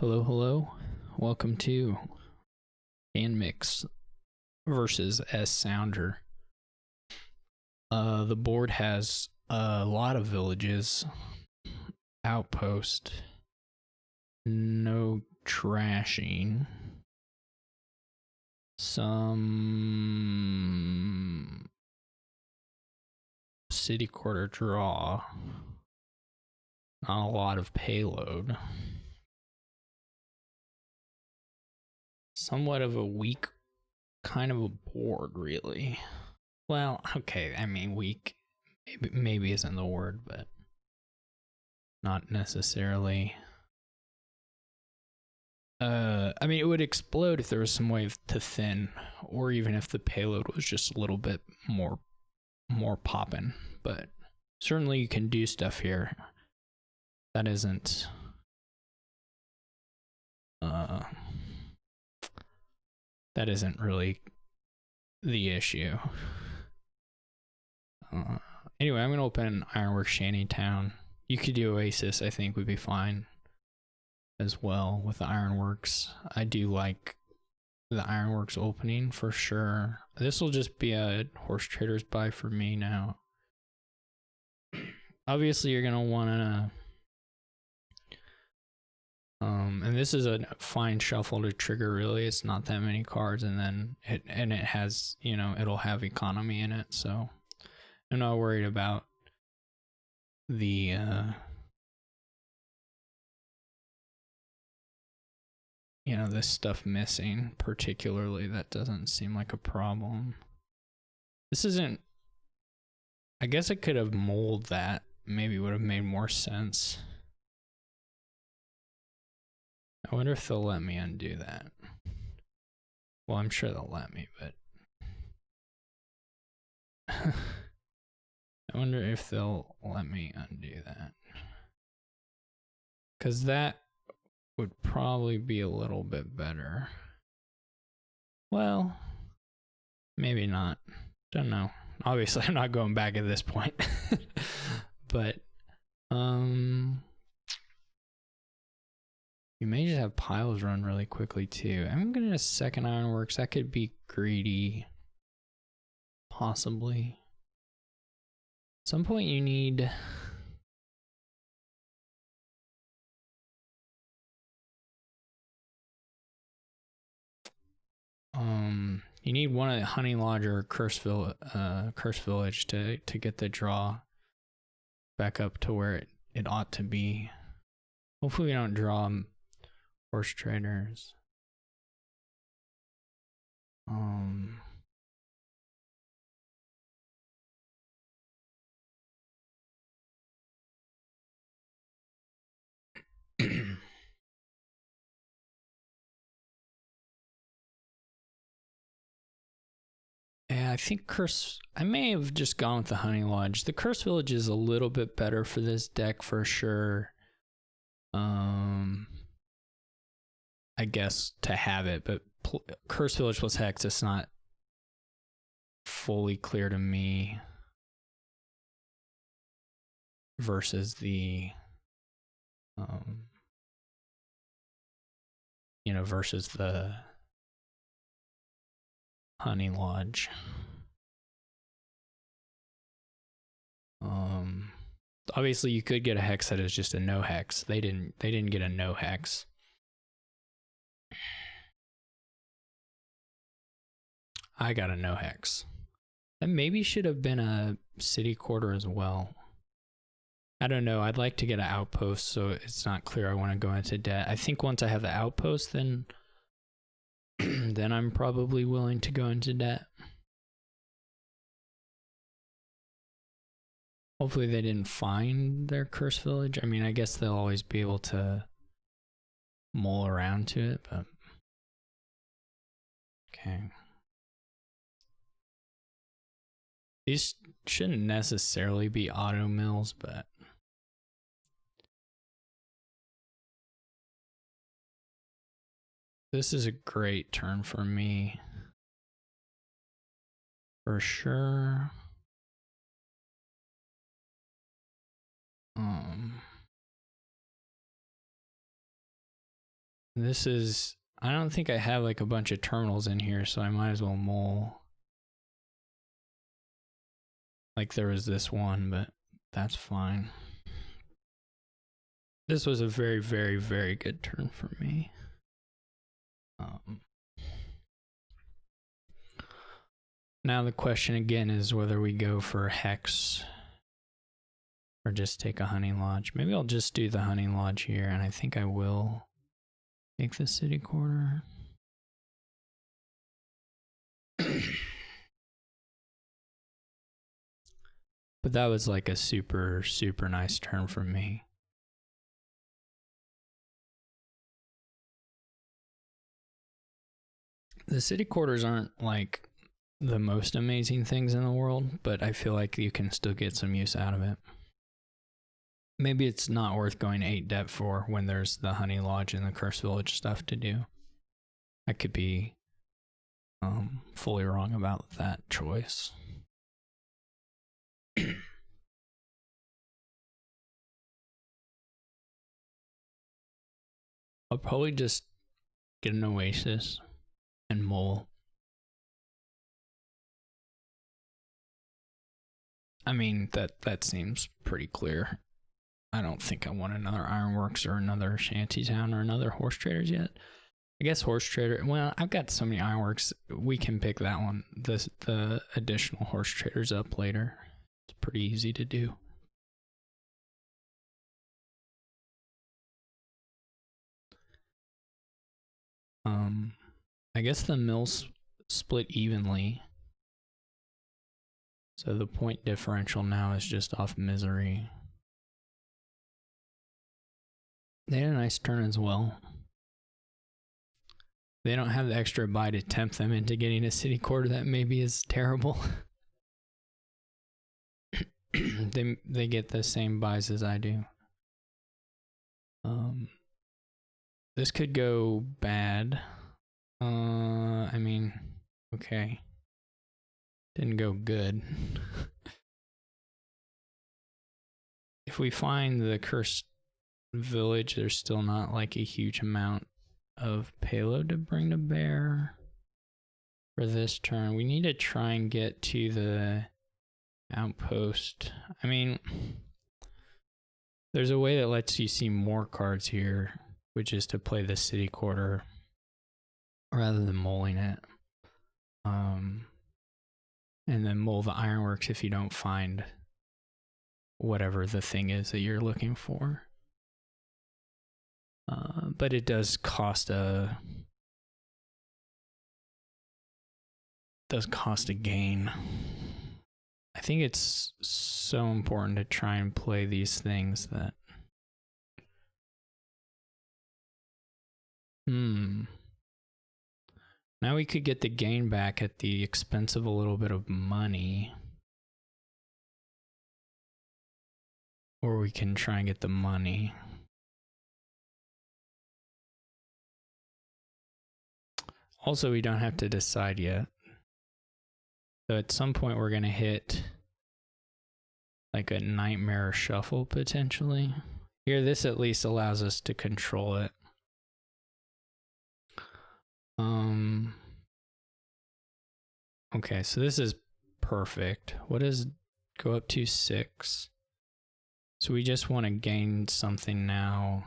Hello, hello. Welcome to Mix versus SSounder. The board has a lot of villages, outpost, no trashing, some city quarter draw, not a lot of payload. Somewhat of a weak kind of a board, really. Well, okay, I mean, weak maybe isn't the word, but not necessarily. I mean, it would explode if there was some way to thin, or even if the payload was just a little bit more poppin'. But certainly you can do stuff here. That isn't really the issue. Anyway, I'm gonna open Ironworks Shantytown. You could do Oasis, I think would be fine as well with the Ironworks. I do like the Ironworks opening for sure. This will just be a horse trader's buy for me now. Obviously you're gonna wanna and this is a fine shuffle to trigger, really. It's not that many cards, and then it has, you know, it'll have economy in it, so I'm not worried about the you know, this stuff missing particularly. That doesn't seem like a problem. This isn't, I guess I could have molded that, maybe would have made more sense. I wonder if they'll let me undo that. Well, I'm sure they'll let me, but I wonder if they'll let me undo that. Because that would probably be a little bit better. Well, maybe not. Don't know. Obviously, I'm not going back at this point. But, you may just have piles run really quickly too. I'm gonna second Ironworks. That could be greedy. Possibly. At some point you need you need one at Honey Lodge or Curse Village to get the draw back up to where it ought to be. Hopefully we don't draw horse traders. Yeah, I think I may have just gone with the Honey Lodge. The Curse Village is a little bit better for this deck for sure. I guess to have it, but Curse Village plus Hex, it's not fully clear to me versus the you know, versus the Honey Lodge. Obviously you could get a hex that is just a no hex. They didn't get a no hex. I got a no hex. That maybe should have been a city quarter as well. I don't know. I'd like to get an outpost so it's not clear I want to go into debt. I think once I have the outpost, then then I'm probably willing to go into debt. Hopefully they didn't find their Curse Village. I mean, I guess they'll always be able to mull around to it, but okay. These shouldn't necessarily be auto mills, but this is a great turn for me. For sure. This is, I don't think I have like a bunch of terminals in here, so I might as well mole. Like there was this one, but that's fine. This was a very, very, very good turn for me. Now the question again is whether we go for Hex or just take a Hunting Lodge. Maybe I'll just do the Hunting Lodge here, and I think I will take the city quarter. But that was like a super, super nice turn for me. The city quarters aren't like the most amazing things in the world, but I feel like you can still get some use out of it. Maybe it's not worth going 8 depth for when there's the Honey Lodge and the Cursed Village stuff to do. I could be fully wrong about that choice. I'll probably just get an Oasis and mole. I mean, that seems pretty clear. I don't think I want another Ironworks or another Shantytown or another Horse Traders yet. I guess Horse Trader, well, I've got so many Ironworks, we can pick that one, the additional Horse Traders up later. It's pretty easy to do. I guess the mills split evenly. So the point differential now is just off Misery. They had a nice turn as well. They don't have the extra buy to tempt them into getting a city quarter that maybe is terrible. They get the same buys as I do. This could go bad. I mean, okay. Didn't go good. If we find the Cursed Village, there's still not like a huge amount of payload to bring to bear for this turn. We need to try and get to the outpost. I mean, there's a way that lets you see more cards here, which is to play the city quarter rather than moling it. And then mole the Ironworks if you don't find whatever the thing is that you're looking for. But it does cost a gain. I think it's so important to try and play these things that now we could get the gain back at the expense of a little bit of money. Or we can try and get the money. Also, we don't have to decide yet. So at some point we're gonna hit like a Nightmare Shuffle potentially. Here, this at least allows us to control it. Okay, so this is perfect. What does go up to 6? So we just want to gain something now.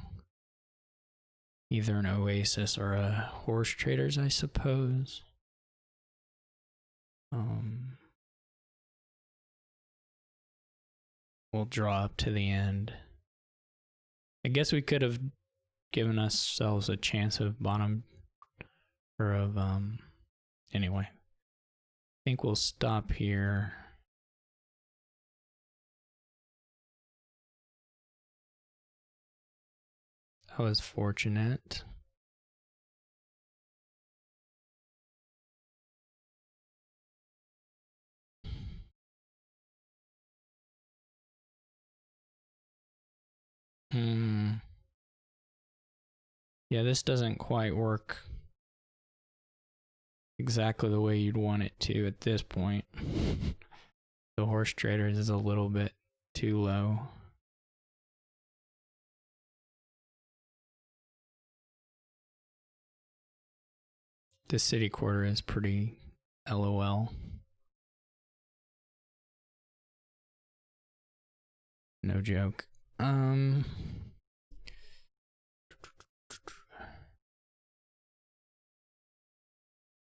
Either an Oasis or a Horse Traders, I suppose. We'll draw up to the end. I guess we could have given ourselves a chance of bottom or of anyway. I think we'll stop here. That was fortunate. Yeah, this doesn't quite work exactly the way you'd want it to at this point. The Horse Traders is a little bit too low. the city quarter is pretty LOL. No joke.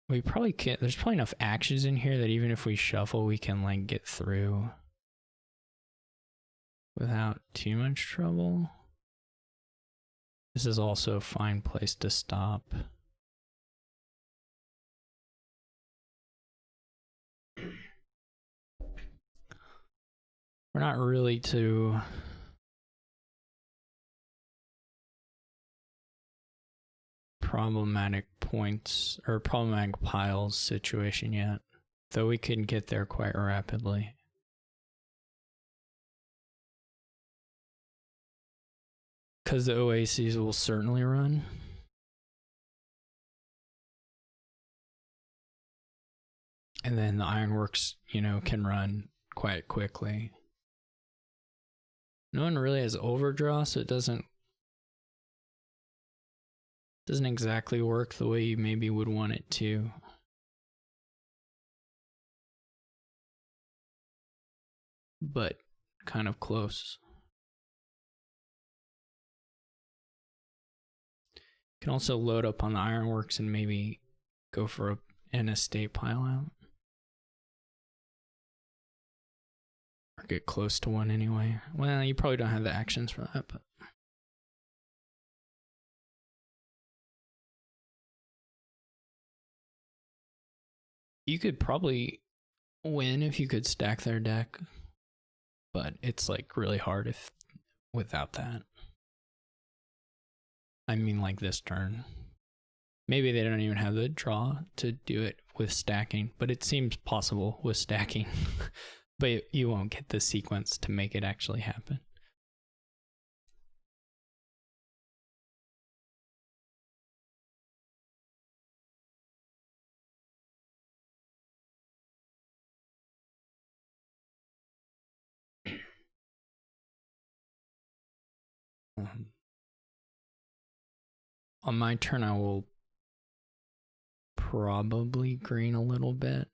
We probably can't. There's probably enough actions in here that even if we shuffle, we can like get through without too much trouble. This is also a fine place to stop. We're not really too problematic points or problematic piles situation yet, though we can get there quite rapidly. Because the oases will certainly run. And then the ironworks, you know, can run quite quickly. No one really has overdraw, so it doesn't exactly work the way you maybe would want it to. But kind of close. You can also load up on the ironworks and maybe go for an estate pile out. Or get close to one anyway. Well, you probably don't have the actions for that, but you could probably win if you could stack their deck, but it's like really hard if without that. I mean, like this turn. Maybe they don't even have the draw to do it with stacking, but it seems possible with stacking. But you won't get the sequence to make it actually happen. On my turn, I will probably green a little bit.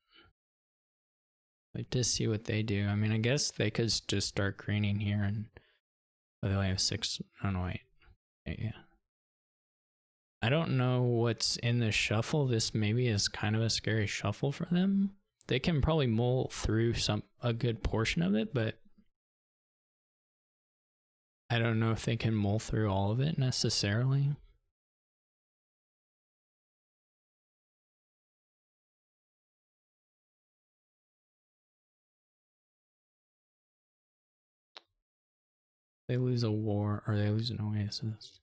Like to see what they do. I mean, I guess they could just start greening here and they only have 6. Oh no, wait. Yeah. I don't know what's in the shuffle. This maybe is kind of a scary shuffle for them. They can probably mull through a good portion of it, but I don't know if they can mull through all of it necessarily. They lose a war, or they lose an oasis.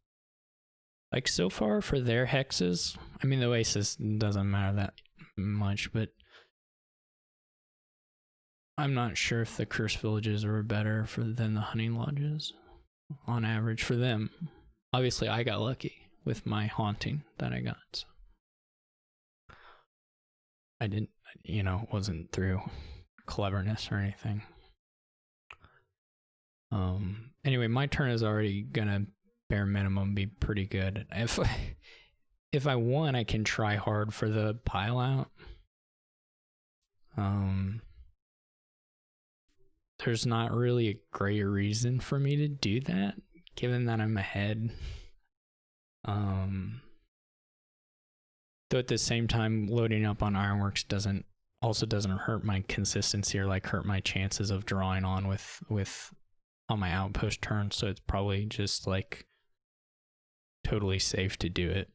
Like so far for their hexes, I mean the oasis doesn't matter that much, but I'm not sure if the curse villages are better than the hunting lodges on average for them. Obviously I got lucky with my haunting that I got. So I didn't, you know, wasn't through cleverness or anything. Anyway, my turn is already gonna bare minimum be pretty good. If I won, I can try hard for the pile out. There's not really a great reason for me to do that, given that I'm ahead. Though at the same time, loading up on ironworks doesn't hurt my consistency or like hurt my chances of drawing on with on my outpost turn, so it's probably just like totally safe to do it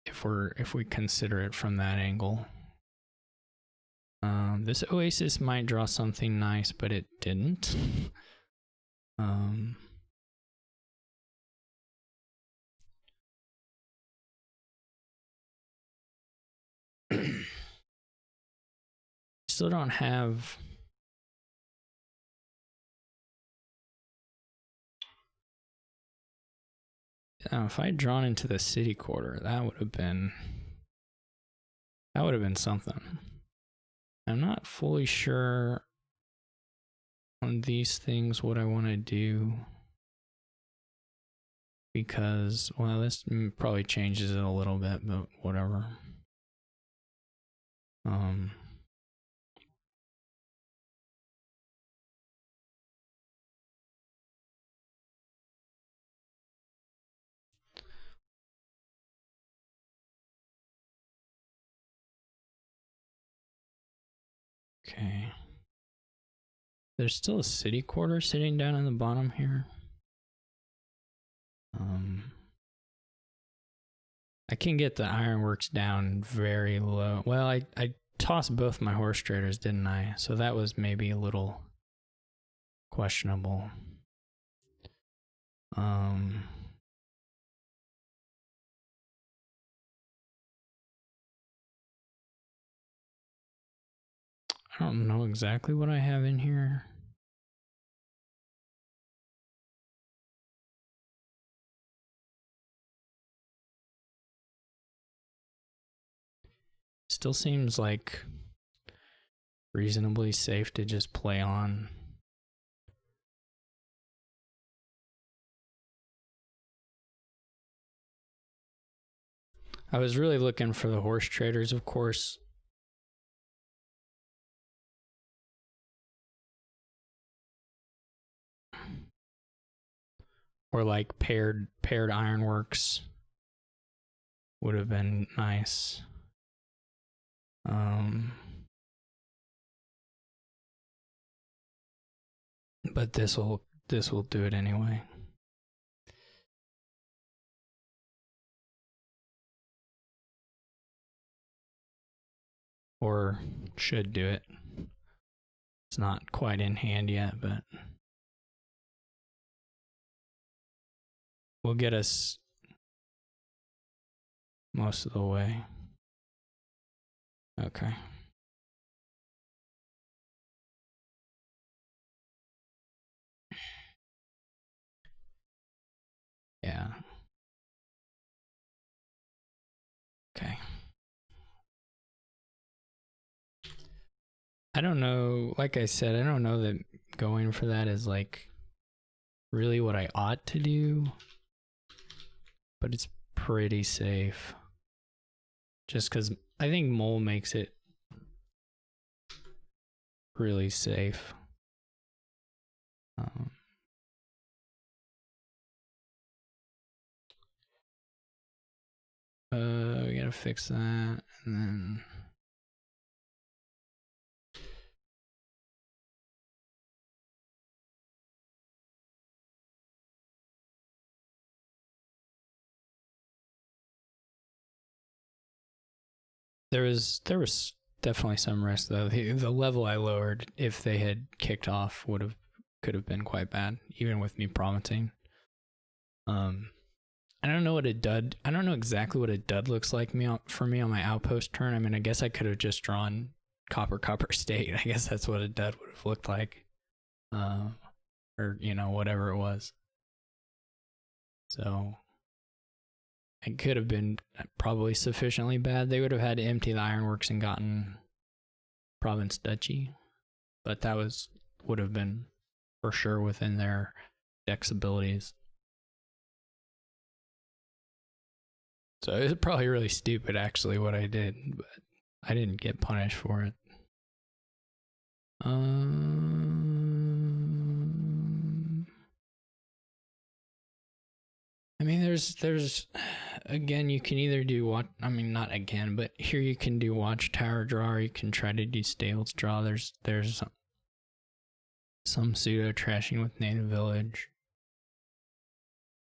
if we consider it from that angle. This oasis might draw something nice, but it didn't. Still don't have if I had drawn into the city quarter, that would have been something. I'm not fully sure on these things what I want to do. because, well, this probably changes it a little bit, but whatever. Okay. There's still a city quarter sitting down in the bottom here. I can get the ironworks down very low. Well, I tossed both my horse traders, didn't I? So that was maybe a little questionable. I don't know exactly what I have in here. Still seems like reasonably safe to just play on. I was really looking for the horse traders, of course. Or like paired ironworks would have been nice. But this will do it anyway. Or should do it. It's not quite in hand yet, but will get us most of the way. Okay. Yeah. Okay. I don't know, like I said, I don't know that going for that is like really what I ought to do, but it's pretty safe. Just because I think mole makes it really safe. We gotta fix that, and then there was definitely some risk though. The level I lowered, if they had kicked off, could have been quite bad, even with me promising. I don't know exactly what a dud looks like for me on my outpost turn. I mean, I guess I could have just drawn copper state. I guess that's what a dud would have looked like, or whatever it was. So it could have been probably sufficiently bad. They would have had to empty the ironworks and gotten province duchy, but that would have been for sure within their deck's abilities. So it was probably really stupid, actually, what I did, but I didn't get punished for it. I mean, there's again, you can either do not again, but here you can do watchtower draw, or you can try to do stables draw. There's some pseudo trashing with native village,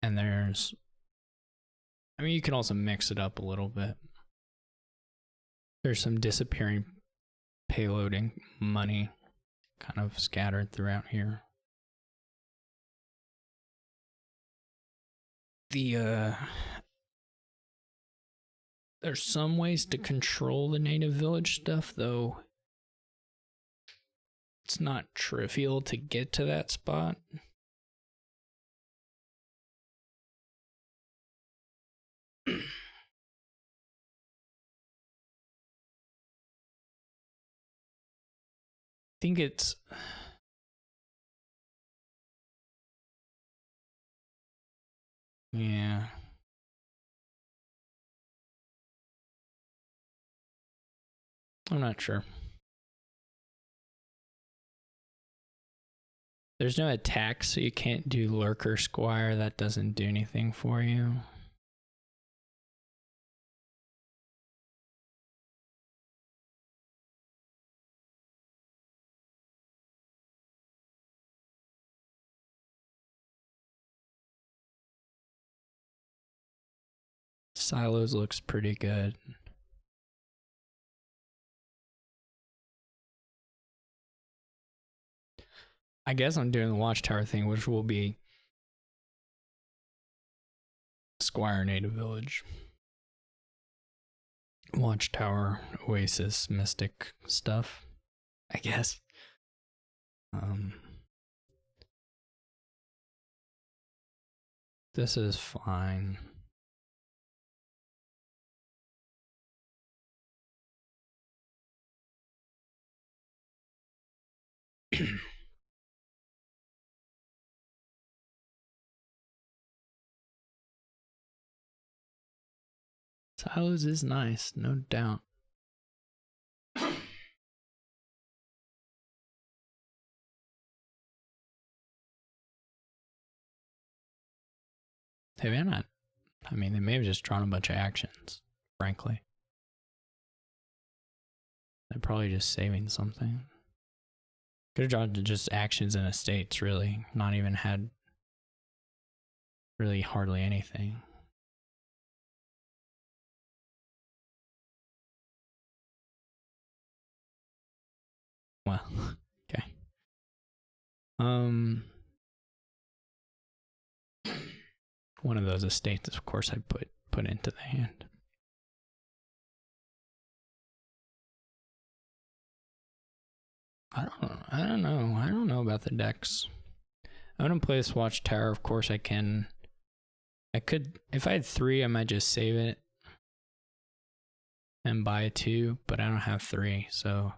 and you can also mix it up a little bit. There's some disappearing payloading money kind of scattered throughout here. There's some ways to control the native village stuff, though it's not trivial to get to that spot. I think it's Yeah. I'm not sure. There's no attack, so you can't do Lurker Squire. That doesn't do anything for you. Silos looks pretty good. I guess I'm doing the Watchtower thing, which will be Squire Native Village. Watchtower, Oasis, Mystic stuff, I guess. This is fine. Silos is nice, no doubt. They may not. I mean, they may have just drawn a bunch of actions, frankly. They're probably just saving something. Could have drawn just actions and estates, really. Not even had really hardly anything. Well, okay. One of those estates, of course, I put into the hand. I don't know about the decks. I'm gonna play this Watchtower. Of course, I can. I could, if I had 3, I might just save it and buy a 2, but I don't have 3, so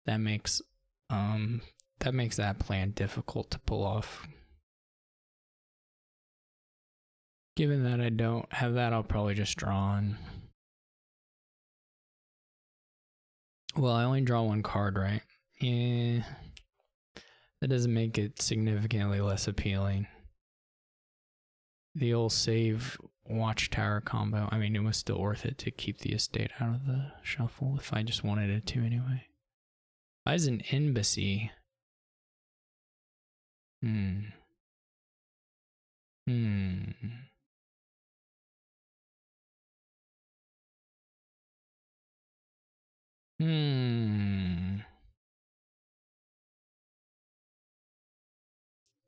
that makes that plan difficult to pull off. Given that I don't have that, I'll probably just draw on. Well, I only draw 1 card, right? Yeah. That doesn't make it significantly less appealing. The old save Watchtower combo, I mean, it was still worth it to keep the estate out of the shuffle if I just wanted it to anyway. As an embassy.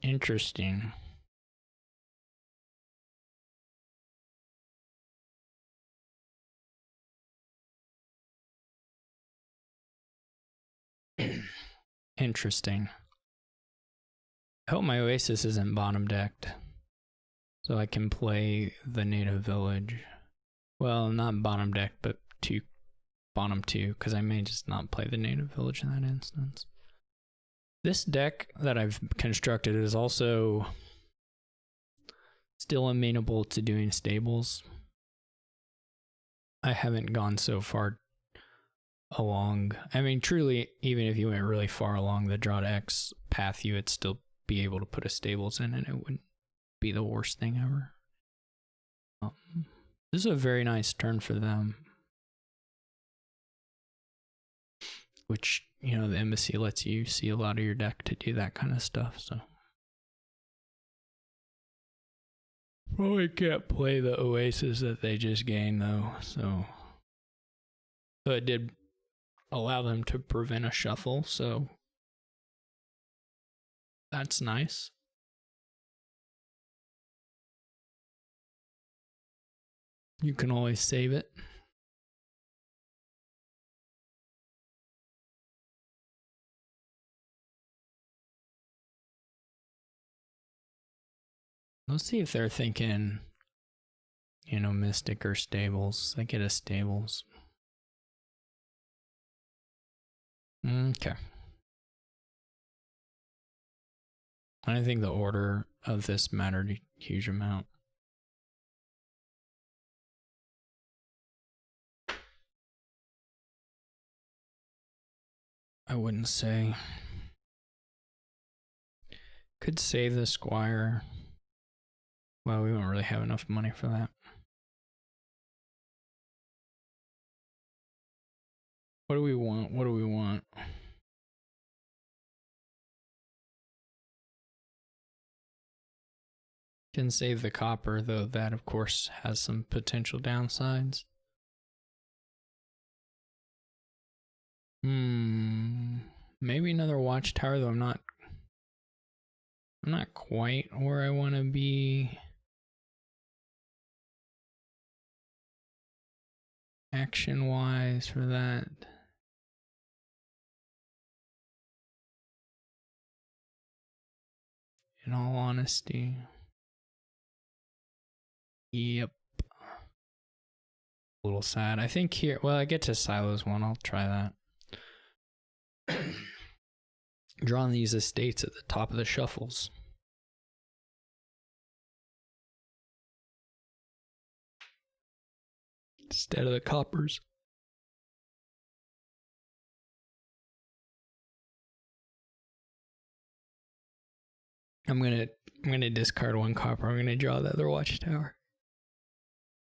Interesting. Interesting. I hope my Oasis isn't bottom decked, so I can play the Native Village. Well, not bottom deck, but bottom 2, because I may just not play the Native Village in that instance. This deck that I've constructed is also still amenable to doing stables. I haven't gone so far along. I mean, truly, even if you went really far along the draw to X path, you would still be able to put a stables in, and it wouldn't be the worst thing ever. This is a very nice turn for them, which, you know, the embassy lets you see a lot of your deck to do that kind of stuff, so. Probably can't play the Oasis that they just gained, though, so. But it did allow them to prevent a shuffle, so that's nice. You can always save it. Let's see if they're thinking, you know, Mystic or Stables. They get a Stables. Okay. I think the order of this mattered huge amount. I wouldn't say. Could save the squire. Well, we won't really have enough money for that. What do we want? What do we want? Can save the copper, though that of course has some potential downsides. Maybe another watchtower, though I'm not quite where I want to be action-wise for that. In all honesty. Yep. A little sad. I think here, well, I get to Silos 1. I'll try that. Drawing these estates at the top of the shuffles. Instead of the coppers. I'm gonna discard one copper. I'm gonna draw the other watchtower.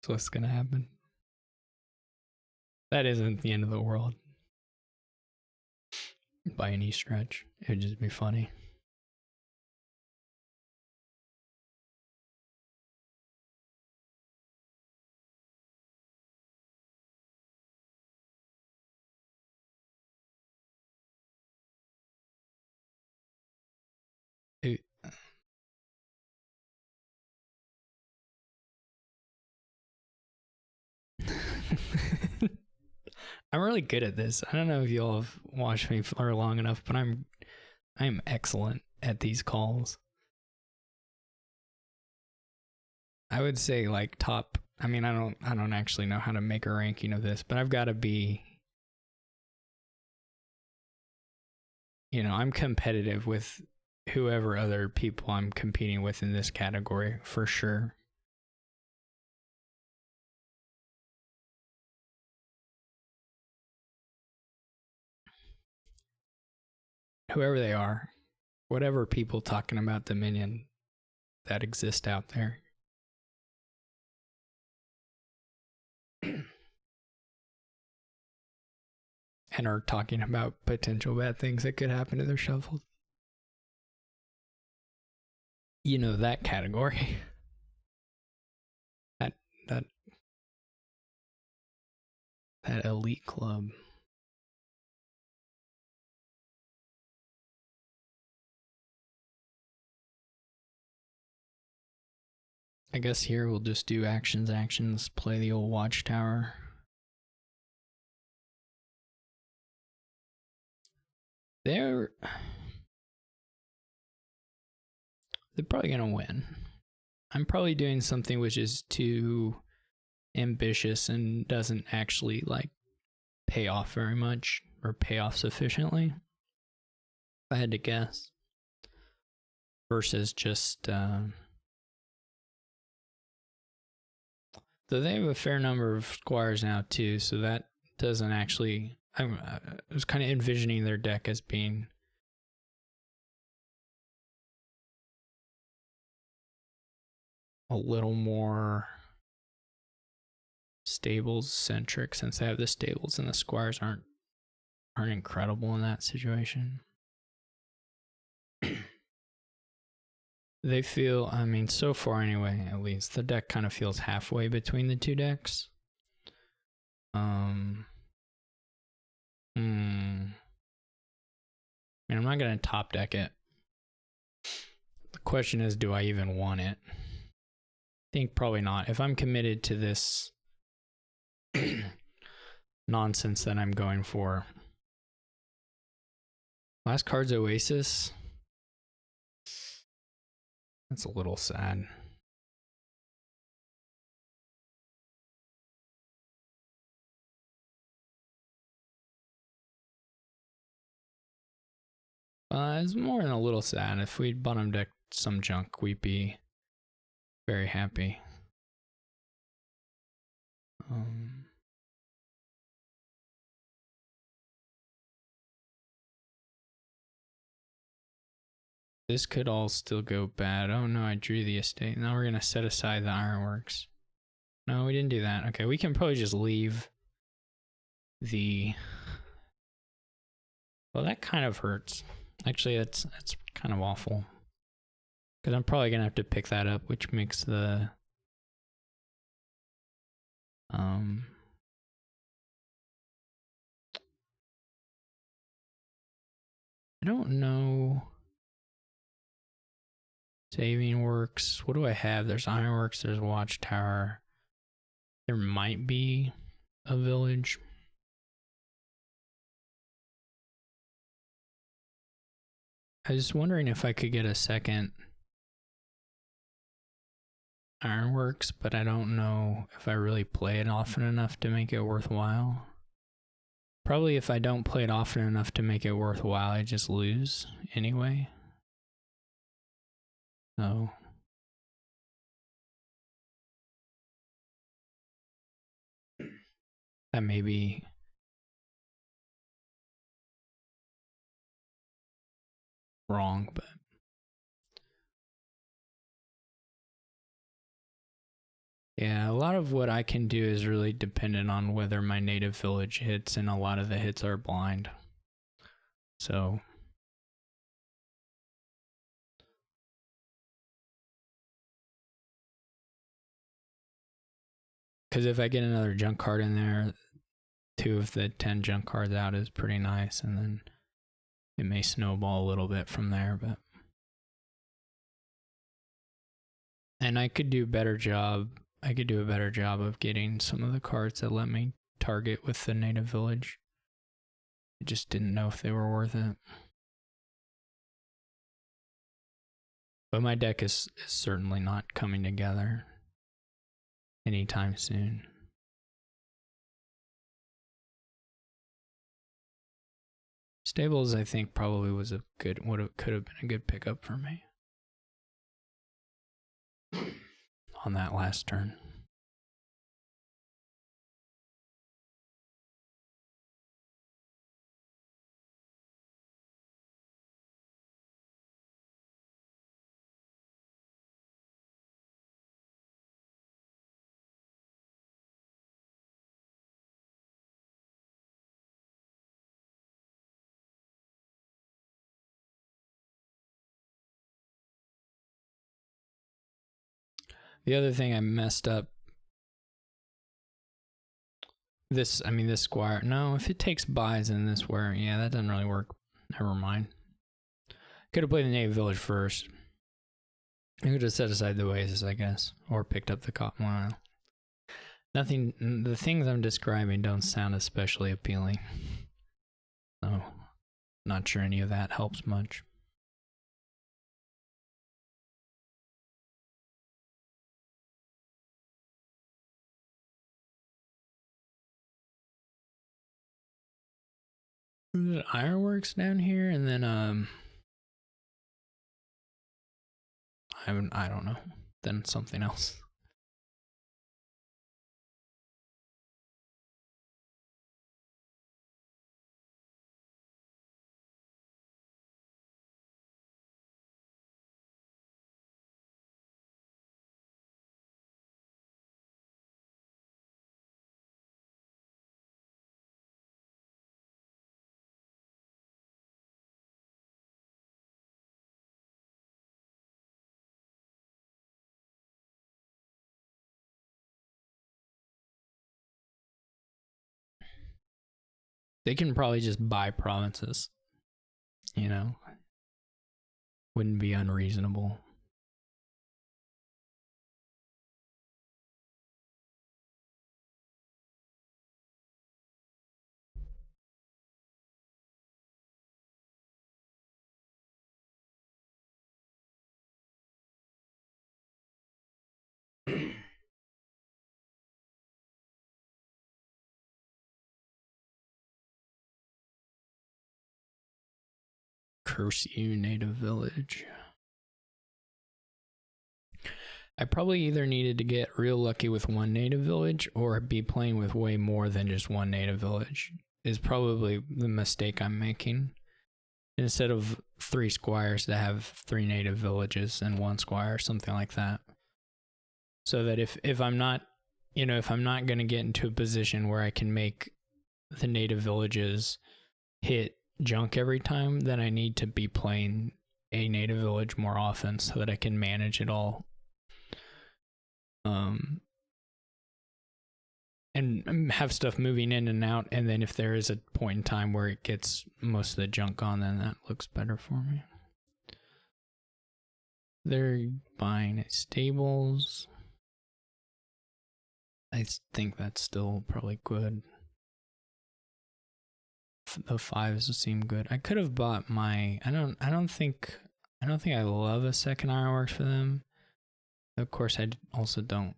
That's what's gonna happen. That isn't the end of the world. By any stretch. It would just be funny. I'm really good at this. I don't know if y'all have watched me for long enough, but I'm excellent at these calls. I would say like top. I mean, I don't actually know how to make a ranking of this, but I've got to be. You know, I'm competitive with whoever other people I'm competing with in this category for sure. Whoever they are, whatever people talking about Dominion that exist out there. And are talking about potential bad things that could happen to their shuffles. You know, that category. that elite club. I guess here we'll just do actions, play the old watchtower. They're probably gonna win. I'm probably doing something which is too ambitious and doesn't actually like pay off very much or pay off sufficiently. If I had to guess. Versus just though they have a fair number of squires now too, so that doesn't actually. I was kind of envisioning their deck as being a little more stables centric, since they have the stables and the squires aren't incredible in that situation. They feel, I mean, so far anyway, at least, the deck kind of feels halfway between the two decks. I mean, I'm not going to top deck it. The question is, do I even want it? I think probably not. If I'm committed to this nonsense that I'm going for. Last card's Oasis. That's a little sad. It's more than a little sad. If we'd bottom decked some junk, we'd be very happy. This could all still go bad. Oh no, I drew the estate. Now we're gonna set aside the ironworks. No, we didn't do that. Okay, we can probably just leave the... Well, that kind of hurts. Actually, that's kind of awful. Because I'm probably gonna have to pick that up, which makes the... I don't know. Saving works. What do I have? There's ironworks, there's watchtower. There might be a village. I was wondering if I could get a second ironworks, but I don't know if I really play it often enough to make it worthwhile. Probably if I don't play it often enough to make it worthwhile, I just lose anyway. So that may be wrong, but yeah, a lot of what I can do is really dependent on whether my native village hits, and a lot of the hits are blind. So because if I get another junk card in there, 2 of the 10 junk cards out is pretty nice, and then it may snowball a little bit from there, but... And I could do a better job of getting some of the cards that let me target with the native village. I just didn't know if they were worth it. But my deck is certainly not coming together anytime soon. Stables, I think, probably was a good, could have been a good pickup for me on that last turn. The other thing I messed up, this squire, no, if it takes buys in this where, yeah, that doesn't really work. Never mind. Could have played the native village first. I could have set aside the oasis, I guess, or picked up the cotton mile. Nothing, the things I'm describing don't sound especially appealing. So, not sure any of that helps much. There's ironworks down here, and then I don't know. Then something else. They can probably just buy provinces, you know? Wouldn't be unreasonable. Curse you, native village. I probably either needed to get real lucky with one native village or be playing with way more than just one native village is probably the mistake I'm making. Instead of 3 squires to have 3 native villages and 1 squire, something like that. So that if I'm not, if I'm not going to get into a position where I can make the native villages hit junk every time, then I need to be playing a native village more often so that I can manage it all. And have stuff moving in and out, and then if there is a point in time where it gets most of the junk gone, then that looks better for me. They're buying stables. I think that's still probably good. The 5s seem good. I could have bought my. I don't think I love a second ironworks for them. Of course, I also don't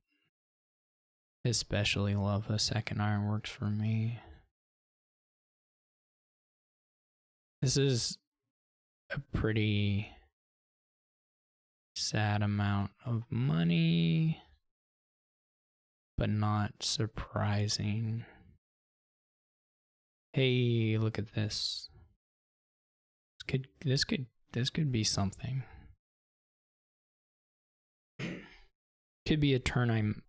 especially love a second ironworks for me. This is a pretty sad amount of money, but not surprising. Hey, look at this. This could be something. Could be a turn I'm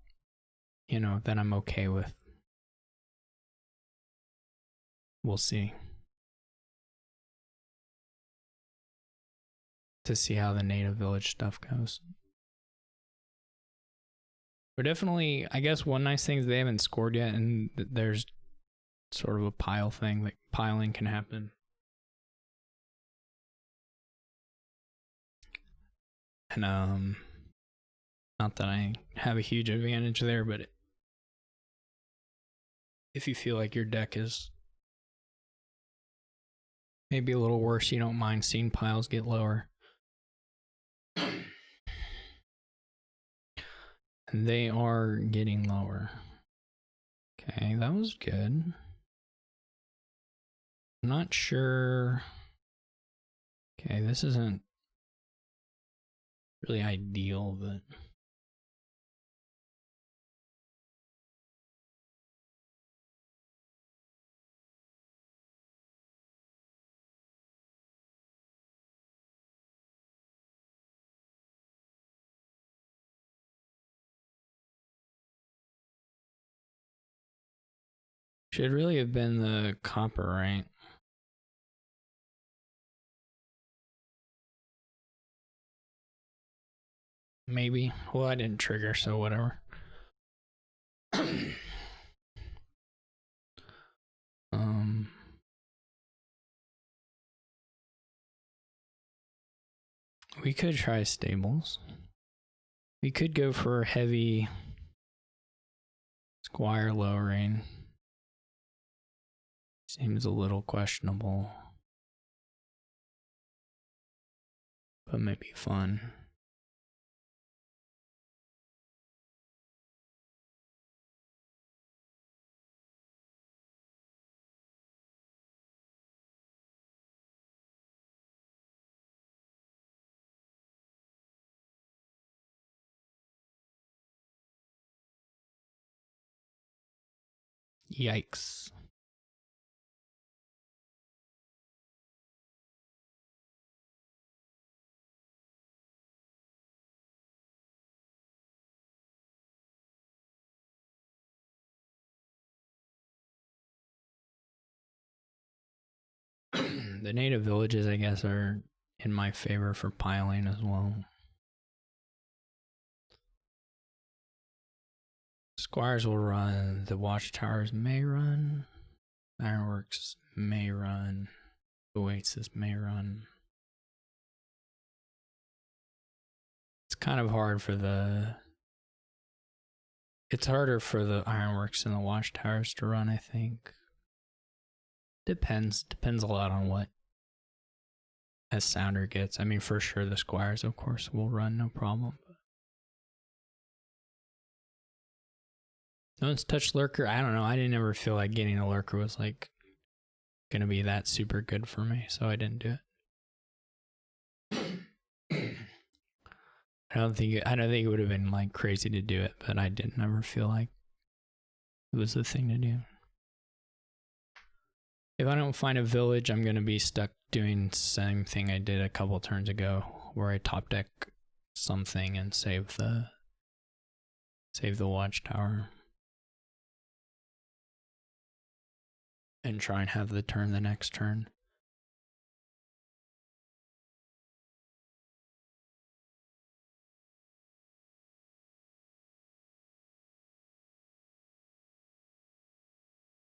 that I'm okay with. We'll see. To see how the native village stuff goes. But definitely, I guess one nice thing is they haven't scored yet, and there's sort of a pile thing, like piling can happen. And not that I have a huge advantage there, but if you feel like your deck is maybe a little worse, you don't mind seeing piles get lower. And they are getting lower. Okay, that was good. I'm not sure. Okay, this isn't really ideal, but should really have been the copper, right? Maybe. Well, I didn't trigger, so whatever. We could try stables. We could go for heavy squire lowering. Seems a little questionable, but maybe fun. Yikes. The native villages, I guess, are in my favor for piling as well. Squires will run. The watchtowers may run. Ironworks may run. Oasis may run. It's kind of hard for the... It's harder for the ironworks and the watchtowers to run, I think. Depends a lot on what SSounder gets. I mean, for sure the squires, of course, will run, no problem. No one's touched lurker. I don't know. I didn't ever feel like getting a lurker was like gonna be that super good for me, so I didn't do it. I don't think it would have been like crazy to do it, but I didn't ever feel like it was the thing to do. If I don't find a village, I'm gonna be stuck doing the same thing I did a couple turns ago, where I top deck something and save the watchtower. And try and have the turn the next turn.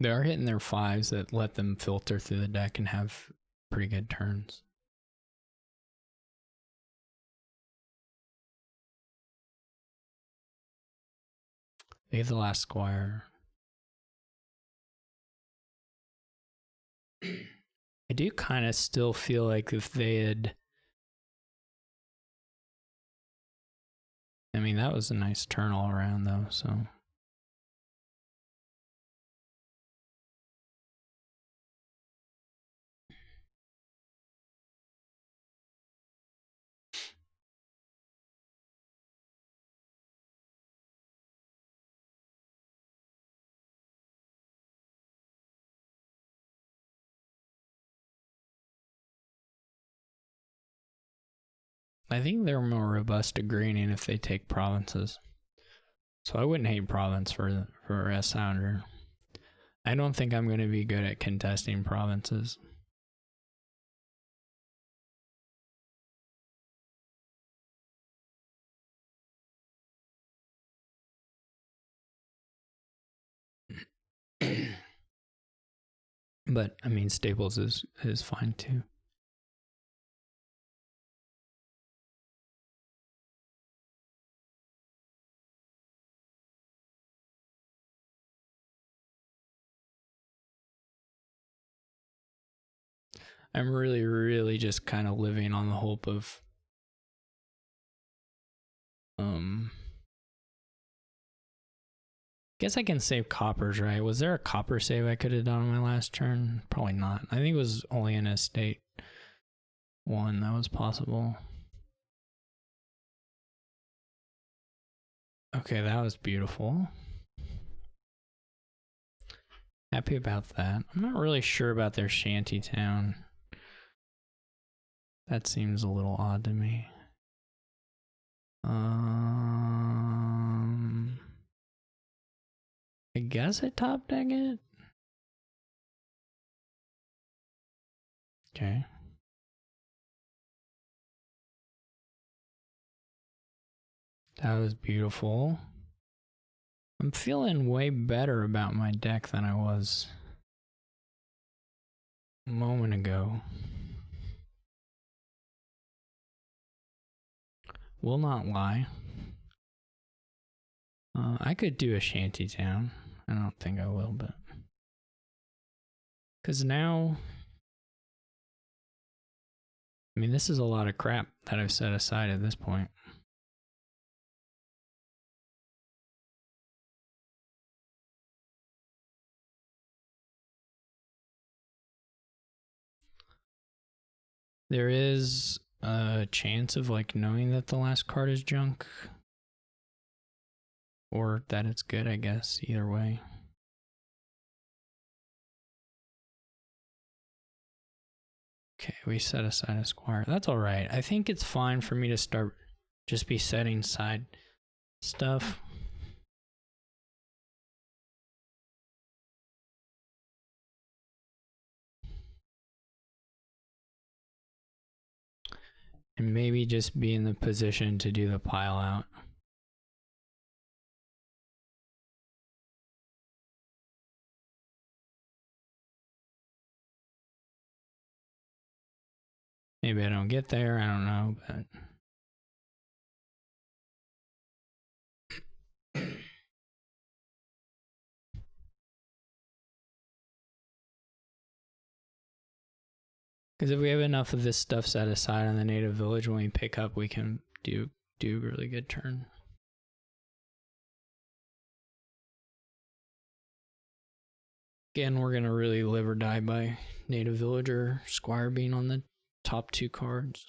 They are hitting their 5s that let them filter through the deck and have pretty good turns. They have the last squire. I do kind of still feel like if they had... I mean, that was a nice turn all around though, so... I think they're more robust to greening if they take provinces. So I wouldn't hate province for SSounder. I don't think I'm going to be good at contesting provinces. But I mean, Staples is fine too. I'm really just kind of living on the hope of guess I can save coppers, right? Was there a copper save I could have done on my last turn? Probably not. I think it was only an estate one that was possible. Okay, that was beautiful. Happy about that. I'm not really sure about their shanty town. That seems a little odd to me. I guess I top deck it. Okay. That was beautiful. I'm feeling way better about my deck than I was a moment ago. Will not lie. I could do a shanty town. I don't think I will, but... Because now... I mean, this is a lot of crap that I've set aside at this point. There is a chance of like knowing that the last card is junk. Or that it's good, I guess, either way. Okay, we set aside a squire. That's alright. I think it's fine for me to start just be setting side stuff. And maybe just be in the position to do the pile out. Maybe I don't get there, I don't know, but... Because if we have enough of this stuff set aside on the native village, when we pick up, we can do a really good turn. Again, we're going to really live or die by native villager squire being on the top 2 cards.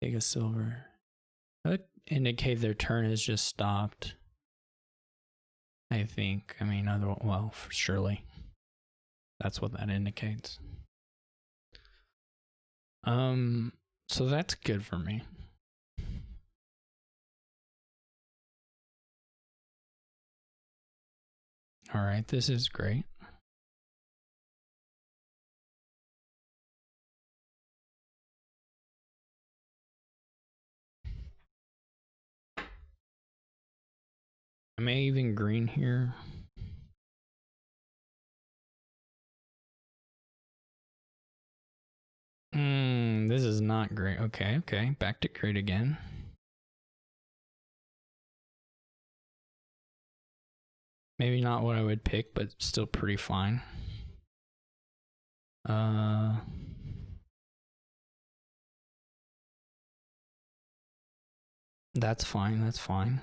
Take a silver. That would indicate their turn has just stopped. I think. I mean, well, surely. That's what that indicates. So that's good for me. All right, this is great. I may even green here. This is not great. Okay. Back to great again. Maybe not what I would pick, but still pretty fine. That's fine.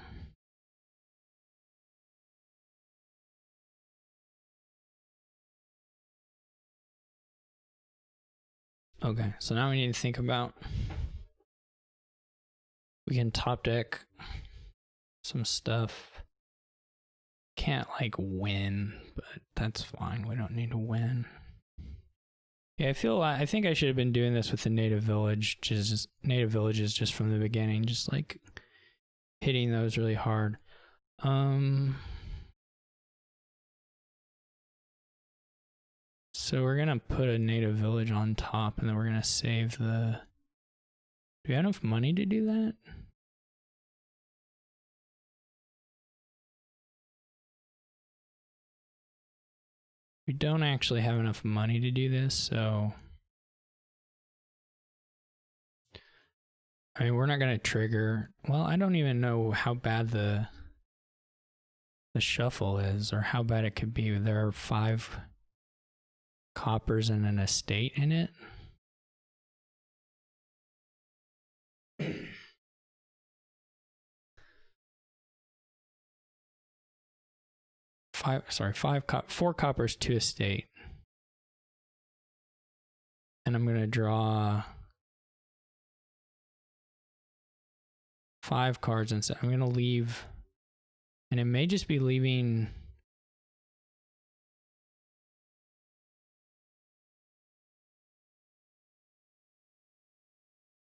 Okay, so now we need to think about, we can top deck some stuff. Can't like win, but that's fine. We don't need to win. Yeah, I think I should have been doing this with the native village, just native villages just from the beginning, just like hitting those really hard. So we're gonna put a native village on top, and then we're gonna save the. Do we have enough money to do that? We don't actually have enough money to do this, so. I mean, we're not gonna trigger. Well, I don't even know how bad the shuffle is, or how bad it could be. There are 5 coppers and an estate in it. Four coppers, 2 estate. And I'm gonna draw 5 cards instead. I'm gonna leave, and it may just be leaving.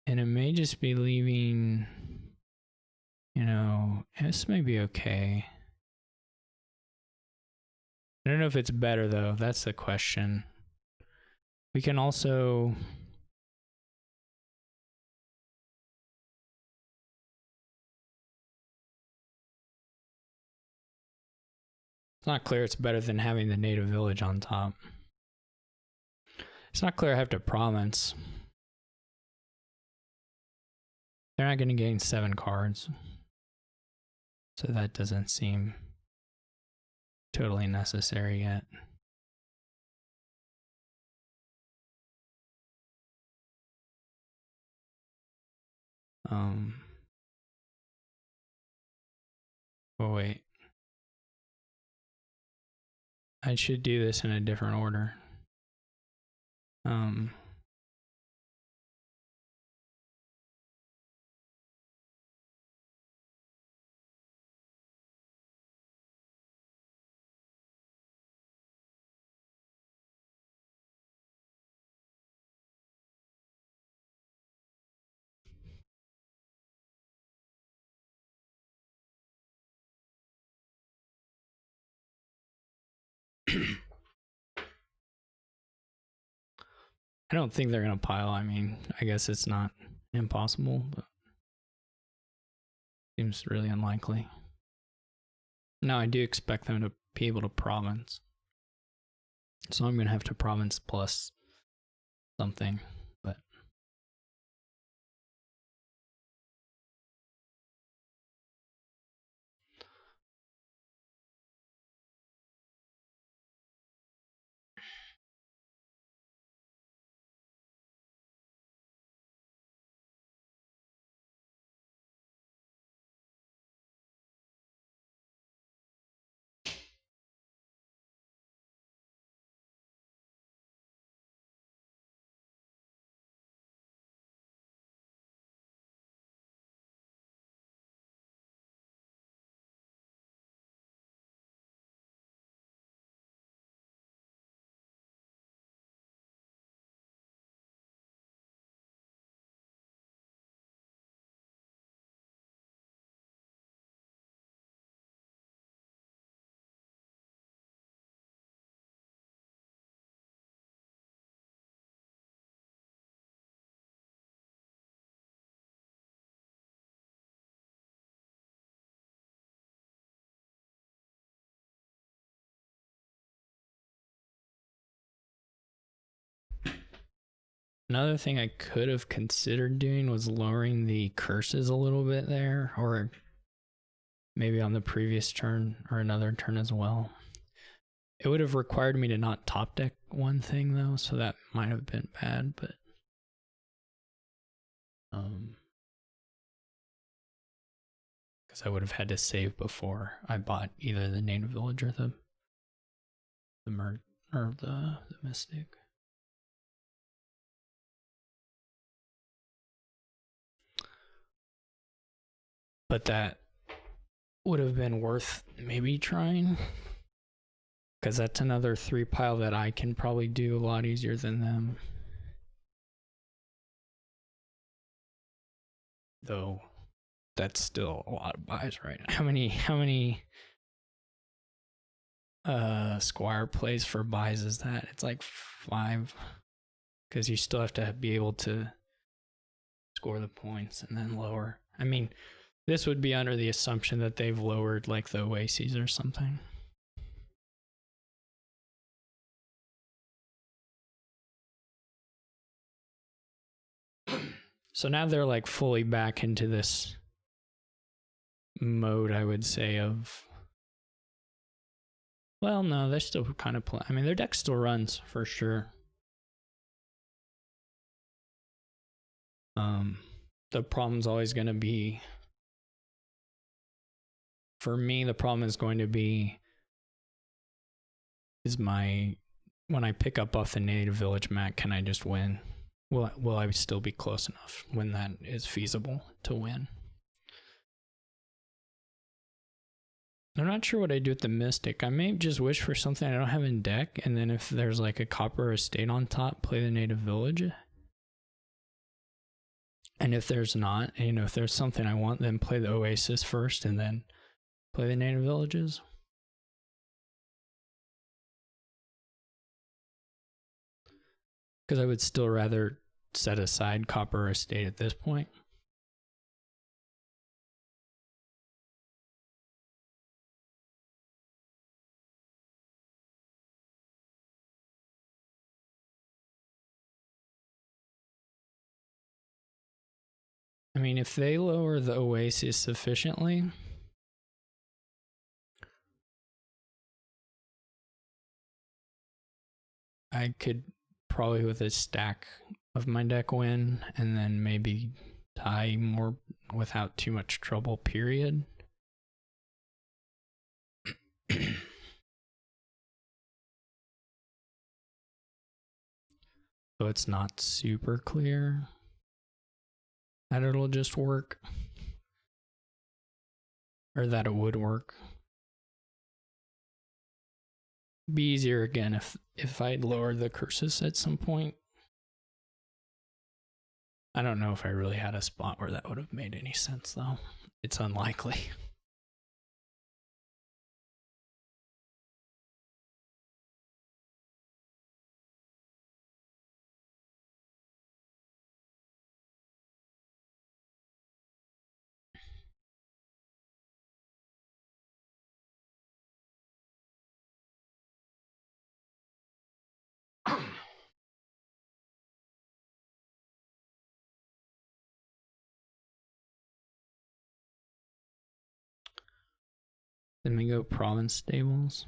And it may just be leaving, this may be okay. I don't know if it's better though. That's the question. We can also. It's not clear it's better than having the native village on top. It's not clear I have to province. They're not going to gain 7 cards. So that doesn't seem totally necessary yet. Oh wait. I should do this in a different order. I don't think they're going to pile. I mean, I guess it's not impossible, but seems really unlikely. No, I do expect them to be able to province. So I'm going to have to province plus something, but. Another thing I could have considered doing was lowering the curses a little bit there, or maybe on the previous turn or another turn as well. It would have required me to not top deck one thing though, so that might have been bad, but because I would have had to save before I bought either the native village or the mystic. But that would have been worth maybe trying, because that's another 3 pile that I can probably do a lot easier than them. Though that's still a lot of buys right now. How many Squire plays for buys is that? It's like 5, because you still have to be able to score the points and then lower. I mean, this would be under the assumption that they've lowered like the Oases or something. So now they're like fully back into this mode, I would say, of, well, no, they're still kind of I mean, their deck still runs for sure. The problem's always going to be, for me, the problem is going to be when I pick up off the native village map, can I just win? Will I still be close enough when that is feasible to win? I'm not sure what I do with the Mystic. I may just wish for something I don't have in deck, and then if there's like a copper estate on top, play the native village. And if there's not, if there's something I want, then play the Oasis first and then play the native villages. Because I would still rather set aside copper estate at this point. I mean, if they lower the Oasis sufficiently, I could probably with a stack of my deck win, and then maybe tie more without too much trouble, period. So it's not super clear that it'll just work, or that it would work. Be easier again if I'd lowered the curses at some point. I don't know if I really had a spot where that would have made any sense though. It's unlikely. Then we go province stables.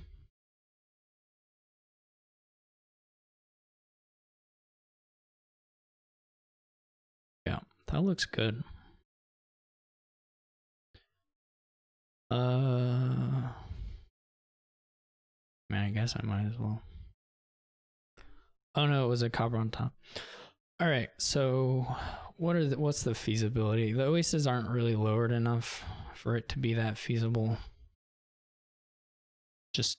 Yeah, that looks good. Man, I guess I might as well. Oh no, it was a copper on top. All right, so what's the feasibility? The Oases aren't really lowered enough for it to be that feasible. Just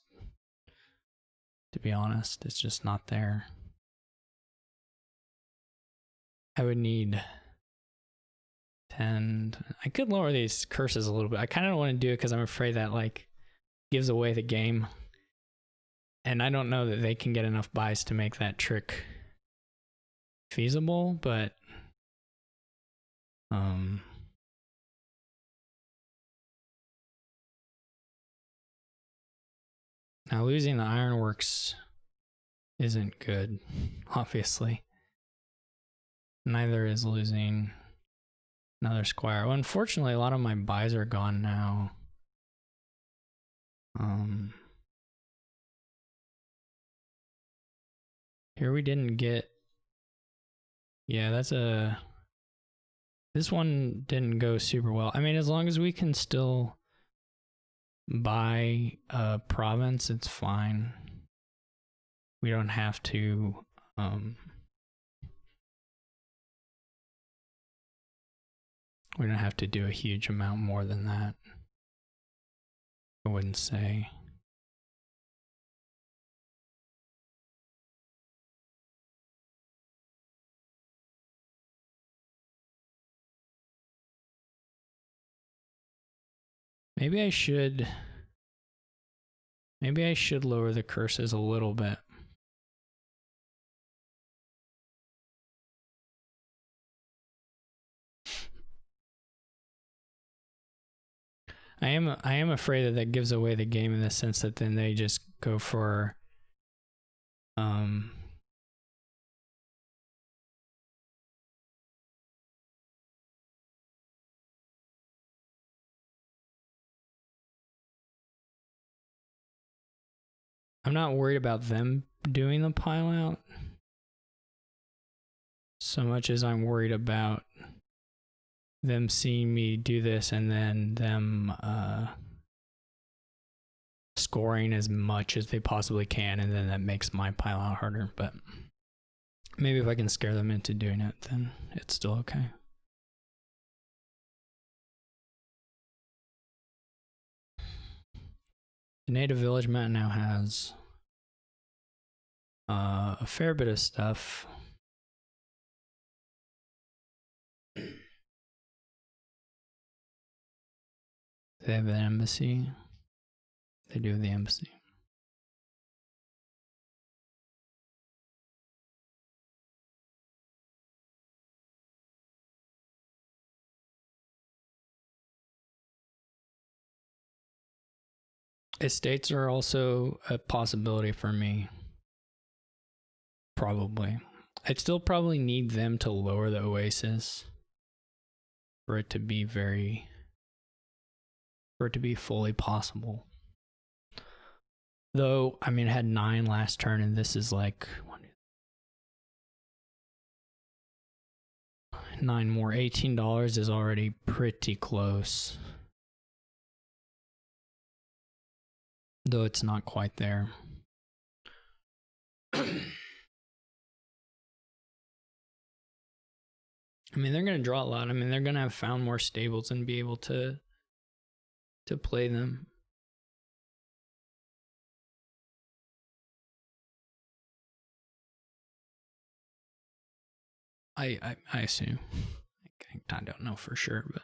to be honest, it's just not there. I would need 10. I could lower these curses a little bit. I kind of don't want to do it because I'm afraid that like gives away the game. And I don't know that they can get enough buys to make that trick feasible, but now losing the ironworks isn't good, obviously. Neither is losing another squire. Well, unfortunately, a lot of my buys are gone now. Here we didn't get. Yeah, this one didn't go super well. I mean, as long as we can still buy a province, it's fine. We don't have to. We don't have to do a huge amount more than that. I wouldn't say. Maybe I should lower the curses a little bit. I am afraid that that gives away the game in the sense that then they just go for I'm not worried about them doing the pile out so much as I'm worried about them seeing me do this and then them scoring as much as they possibly can, and then that makes my pile out harder. But maybe if I can scare them into doing it, then it's still okay. The native village map now has a fair bit of stuff. They have an embassy. They do have the embassy. Estates are also a possibility for me. Probably. I'd still probably need them to lower the oasis for it to be fully possible. Though, I mean, it had 9 last turn, and this is like 9 more. $18 is already pretty close. Though it's not quite there. I mean, they're going to draw a lot. I mean, they're going to have found more stables and be able to play them. I assume. I don't know for sure, but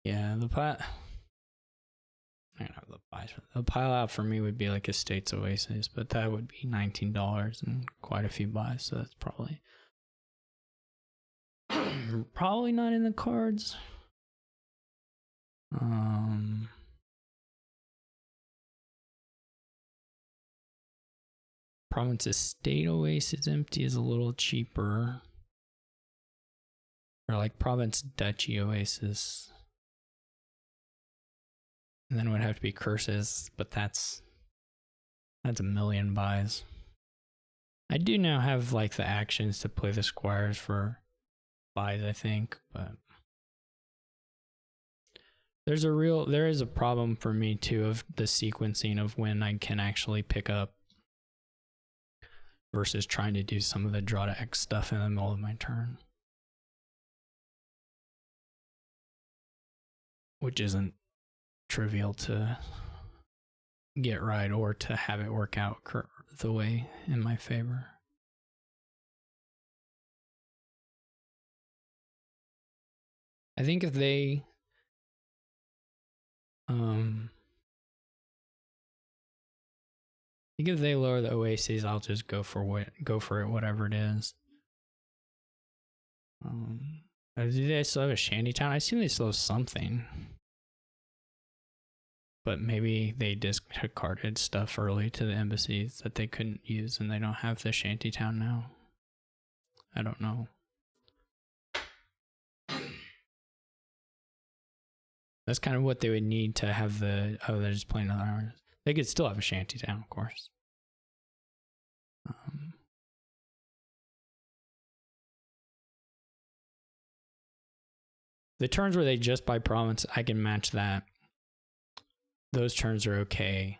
yeah, the pile out for me would be like Estates Oasis, but that would be $19 and quite a few buys, so that's probably not in the cards. Province Estate Oasis empty is a little cheaper. Or like Province Duchy Oasis. And then it would have to be Curses, but that's a million buys. I do now have like the actions to play the squires for buys, I think, but there is a problem for me too of the sequencing of when I can actually pick up versus trying to do some of the draw to X stuff in the middle of my turn, which isn't trivial to get right or to have it work out the way in my favor. I think if they lower the oases, I'll just go for it, whatever it is. Do they still have a shantytown? I assume they still have something, but maybe they discarded stuff early to the embassies that they couldn't use, and they don't have the shantytown now. I don't know. That's kind of what they would need to have they're just playing other islands. They could still have a shantytown, of course. The turns where they just buy province, I can match that. Those turns are okay.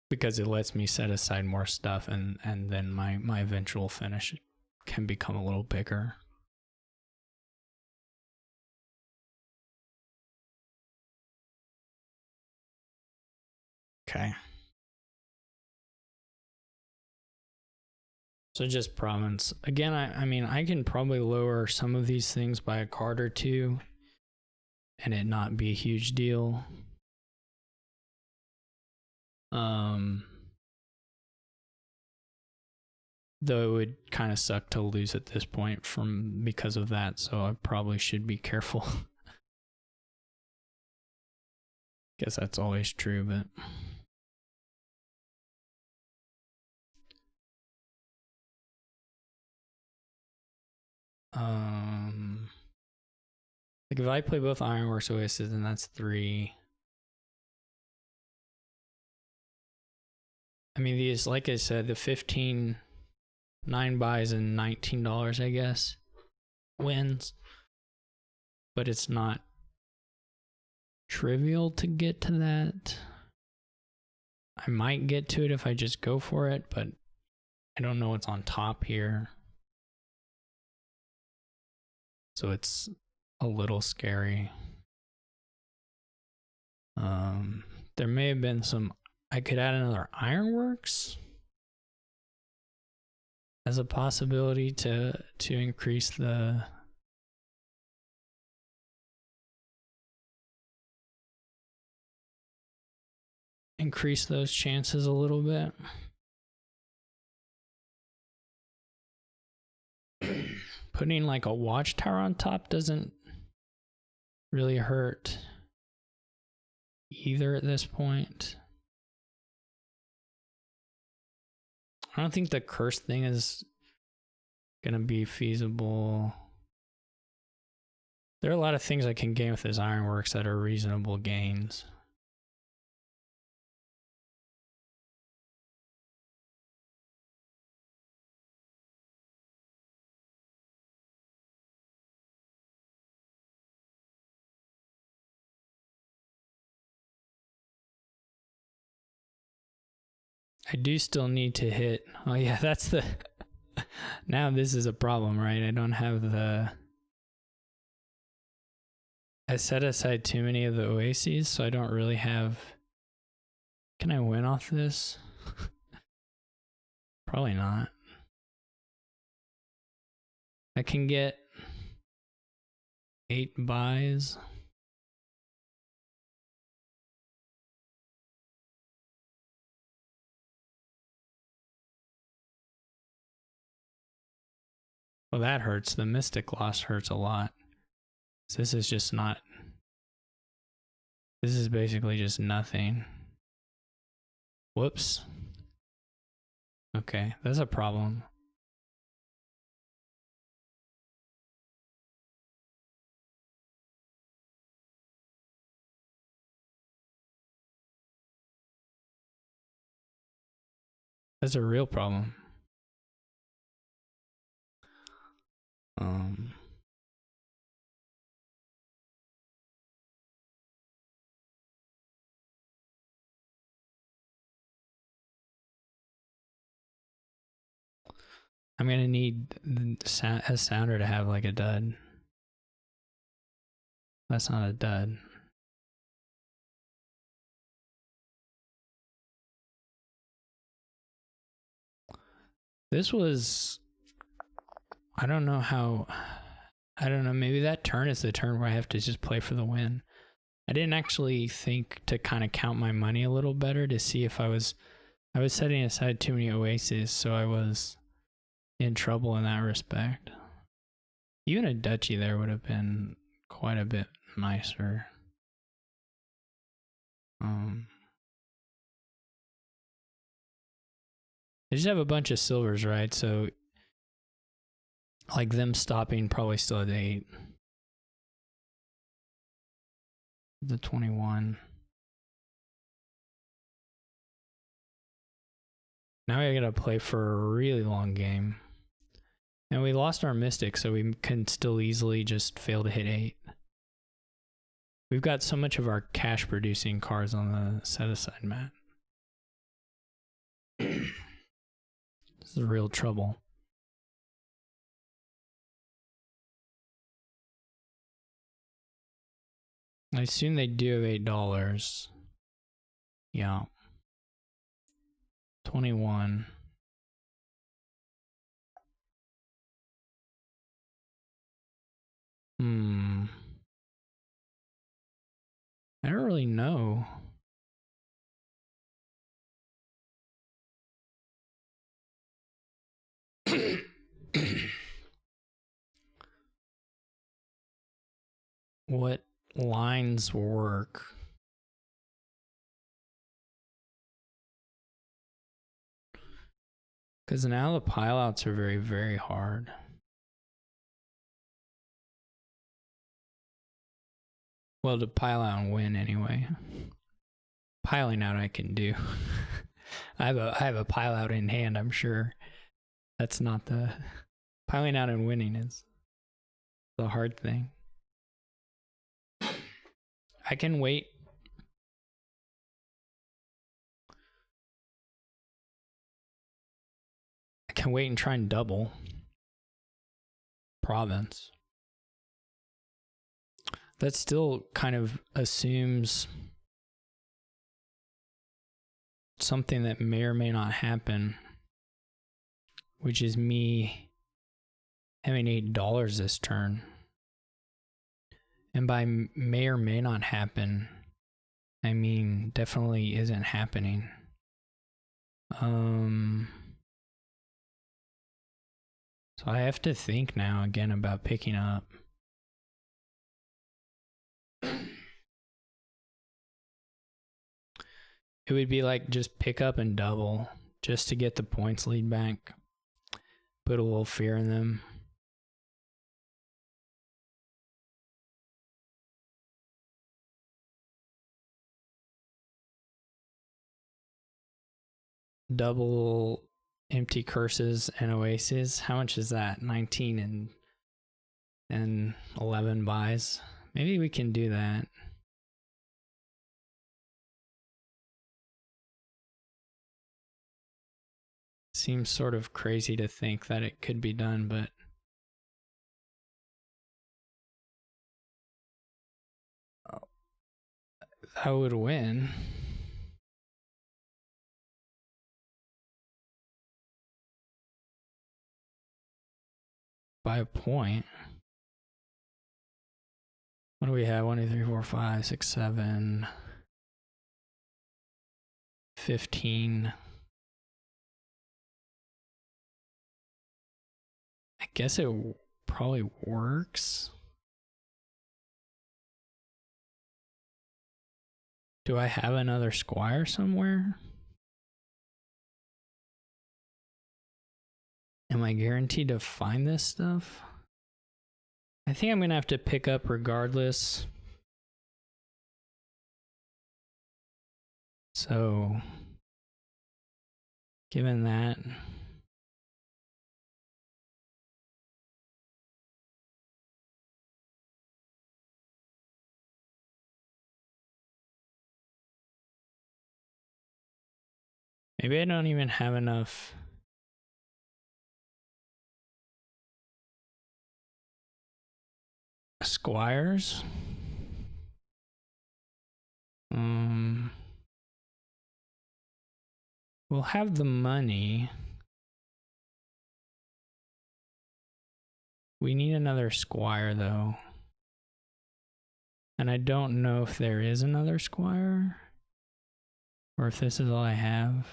Because it lets me set aside more stuff, and then my eventual finish can become a little bigger. Okay. So just province. Again, I mean, I can probably lower some of these things by a card or two and it not be a huge deal. Though it would kind of suck to lose at this point because of that, so I probably should be careful. Guess that's always true, but like if I play both Ironworks Oasis, then that's 3. I mean, these, like I said, the 15 9 buys and $19, I guess, wins. But it's not trivial to get to that. I might get to it if I just go for it, but I don't know what's on top here. So it's a little scary. There may have been some, I could add another Ironworks as a possibility to increase the those chances a little bit. Putting like a watchtower on top doesn't really hurt either at this point. I don't think the curse thing is gonna be feasible. There are a lot of things I can gain with this Ironworks that are reasonable gains. I do still need to hit. Oh yeah, that's the now this is a problem, right? I don't have I set aside too many of the oases, so I don't really have. Can I win off this? Probably not. I can get 8 buys. Well, that hurts. The Mystic loss hurts a lot. So this is just not. This is basically just nothing. Whoops. Okay, that's a problem. That's a real problem. I'm gonna need a sounder to have like a dud. That's not a dud. This was, I don't know how, I don't know, maybe that turn is the turn where I have to just play for the win. I didn't actually think to kind of count my money a little better to see if I was setting aside too many oases, so I was in trouble in that respect. Even a duchy there would have been quite a bit nicer. They just have a bunch of silvers, right? So, like, them stopping probably still at 8. The 21. Now we gotta play for a really long game. And we lost our mystic, so we can still easily just fail to hit 8. We've got so much of our cash producing cards on the set aside mat. This is real trouble. I assume they do have $8. Yeah. 21. I don't really know. What lines work? Because now the pilouts are very, very hard. Well, to pile out and win anyway. Piling out I can do. I have a pile out in hand, I'm sure. That's not the piling out and winning is the hard thing. I can wait. I can wait and try and double province. That still kind of assumes something that may or may not happen, which is me having $8 this turn. And by may or may not happen, I mean definitely isn't happening. So I have to think now again about picking up. It would be like just pick up and double just to get the points lead back. Put a little fear in them. Double empty curses and oases. How much is that? 19 and 11 buys. Maybe we can do that. Seems sort of crazy to think that it could be done, but I would win. By a point. What do we have? 1, 2, 3, 4, 5, 6, 7, 15. I guess it probably works. Do I have another squire somewhere? Am I guaranteed to find this stuff? I think I'm gonna have to pick up regardless. So, given that, maybe I don't even have enough squires. We'll have the money. We need another squire, though. And I don't know if there is another squire, or if this is all I have.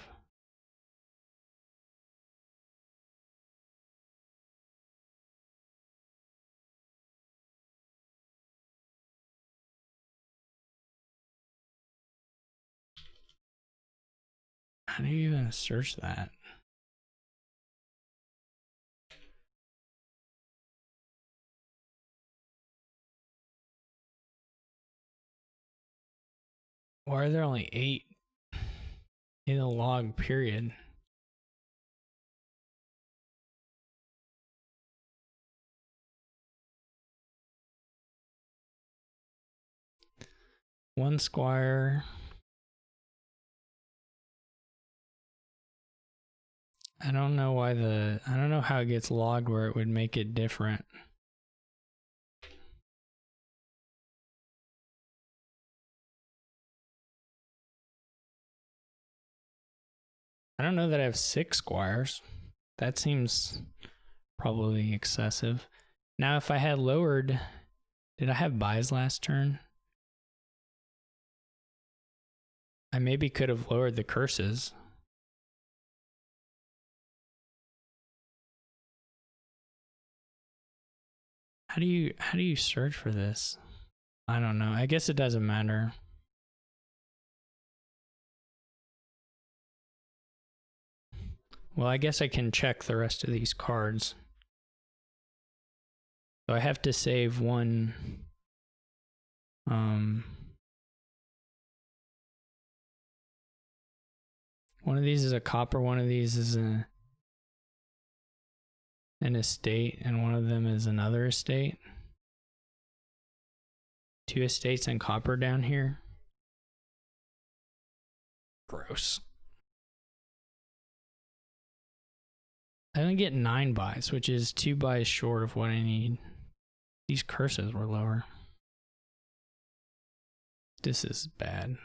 How do you even search that? Why are there only 8 in a log period? One squire. I don't know why I don't know how it gets logged where it would make it different. I don't know that I have 6 squires. That seems probably excessive. Now, if I had lowered, did I have buys last turn? I maybe could have lowered the curses. How do you search for this? I don't know. I guess it doesn't matter. Well, I guess I can check the rest of these cards. So I have to save one. One of these is a copper, one of these is an estate, and one of them is another estate. 2 estates and copper down here. Gross. I only get 9 buys, which is 2 buys short of what I need. These curses were lower. This is bad.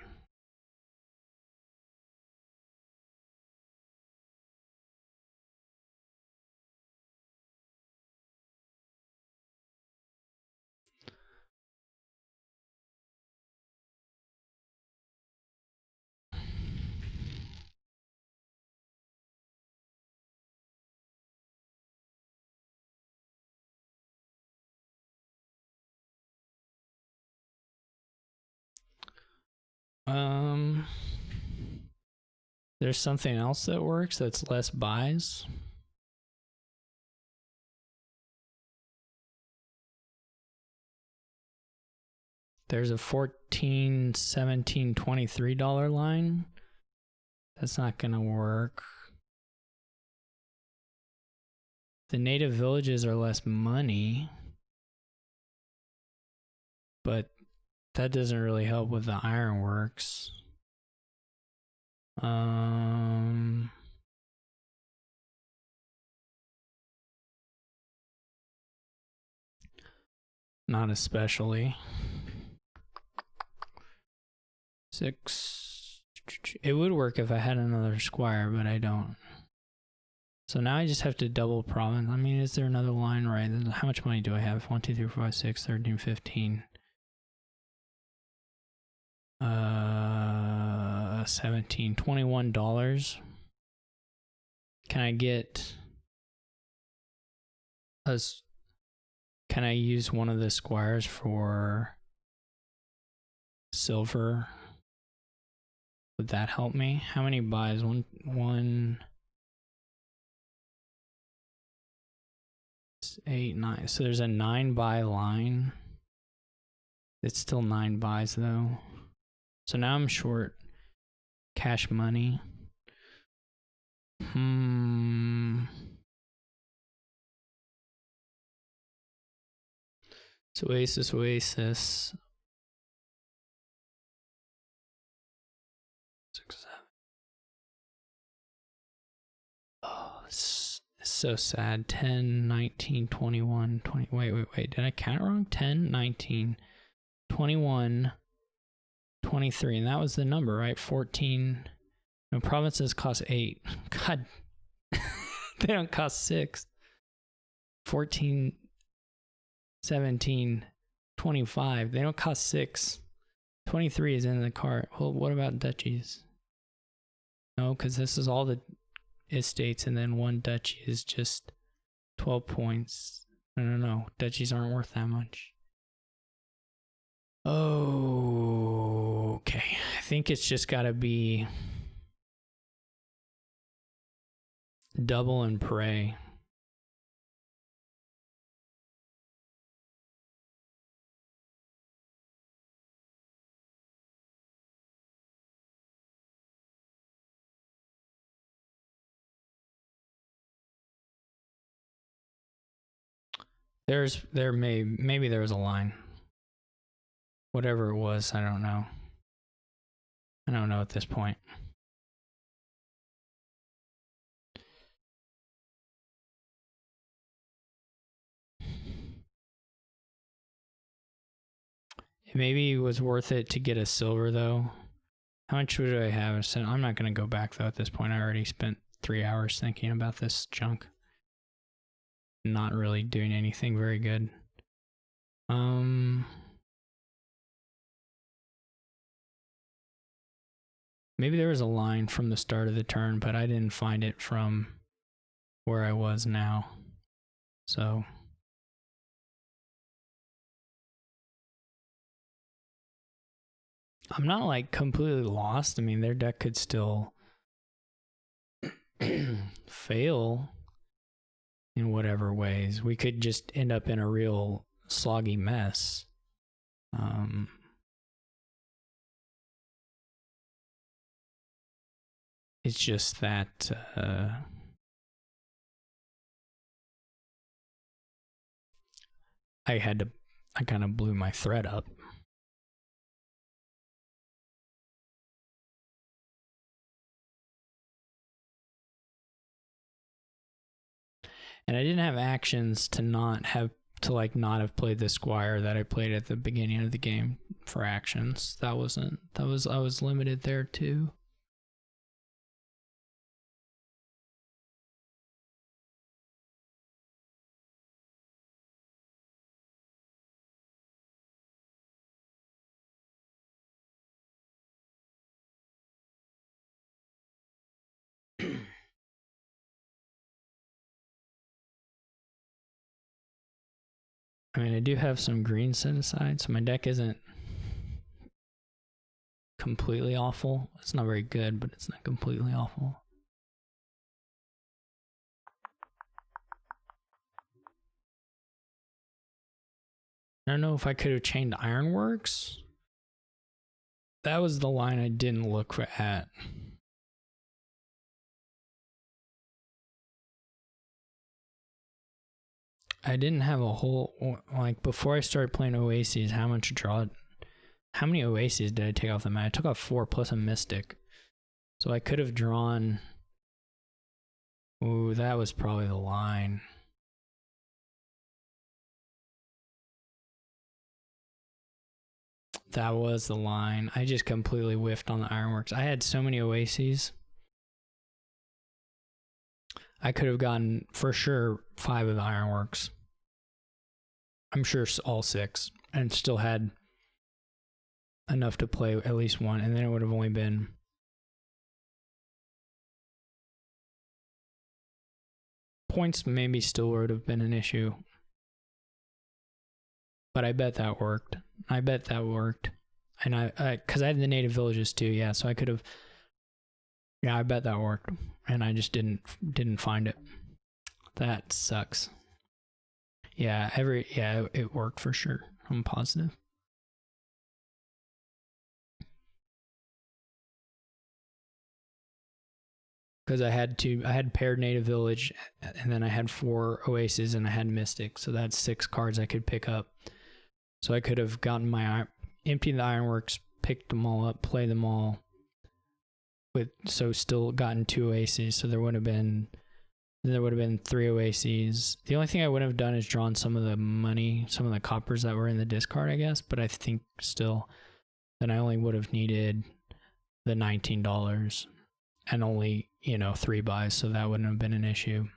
There's something else that works that's less buys. There's a $14, $17, $23 line. That's not gonna work. The native villages are less money, but that doesn't really help with the ironworks. Not especially. 6. It would work if I had another squire, but I don't. So now I just have to double province. I mean, is there another line, right? How much money do I have? 1, 2, 3, 4, 5, 6, 13, 15. 17, $21. Can I get us? Can I use one of the squires for silver? Would that help me? How many buys? One, 8, 9. So there's a 9 buy line. It's still 9 buys though. So now I'm short cash money. So Oasis. 6, 7. Oh, it's so sad. 10, 19, 21, 20. Wait. Did I count it wrong? 10, 19, 21, 23, and that was the number, right? 14. No, provinces cost 8. God, they don't cost 6. 14, 17, 25. They don't cost 6. 23 is in the cart. Well, what about duchies? No, because this is all the estates, and then one duchy is just 12 points. No. Duchies aren't worth that much. Oh, okay. I think it's just got to be double and pray. Maybe there was a line. Whatever it was, I don't know. I don't know at this point. Maybe it was worth it to get a silver though. How much would I have? So I'm not going to go back though at this point. I already spent 3 hours thinking about this junk. Not really doing anything very good. Maybe there was a line from the start of the turn, but I didn't find it from where I was now. So I'm not like completely lost. I mean, their deck could still fail in whatever ways. We could just end up in a real sloggy mess. It's just that I kind of blew my thread up. And I didn't have actions to not have played the squire that I played at the beginning of the game for actions. I was limited there too. I mean, I do have some green set aside, so my deck isn't completely awful. It's not very good, but it's not completely awful. I don't know if I could have chained Ironworks. That was the line I didn't look at. I didn't have a whole, like, before I started playing Oases, how many Oases did I take off the mat? I took off 4 plus a Mystic. So I could have drawn, ooh, that was probably the line. That was the line. I just completely whiffed on the Ironworks. I had so many Oases. I could have gotten, for sure, 5 of the Ironworks. I'm sure all 6. And still had enough to play at least one. And then it would have only been... Points maybe still would have been an issue. But I bet that worked. And because I had the native villages too, yeah, so I could have... Yeah, I bet that worked. And I just didn't find it. That sucks. Yeah, it worked for sure. I'm positive. Because I had paired native village, and then I had 4 oases, and I had mystic, so that's 6 cards I could pick up. So I could have gotten emptied the Ironworks, picked them all up, played them all, still gotten 2 oases, so there would have been 3 oases. The only thing I wouldn't have done is drawn some of the money, some of the coppers that were in the discard, I guess, but I think still then I only would have needed the $19 and only, 3 buys, so that wouldn't have been an issue.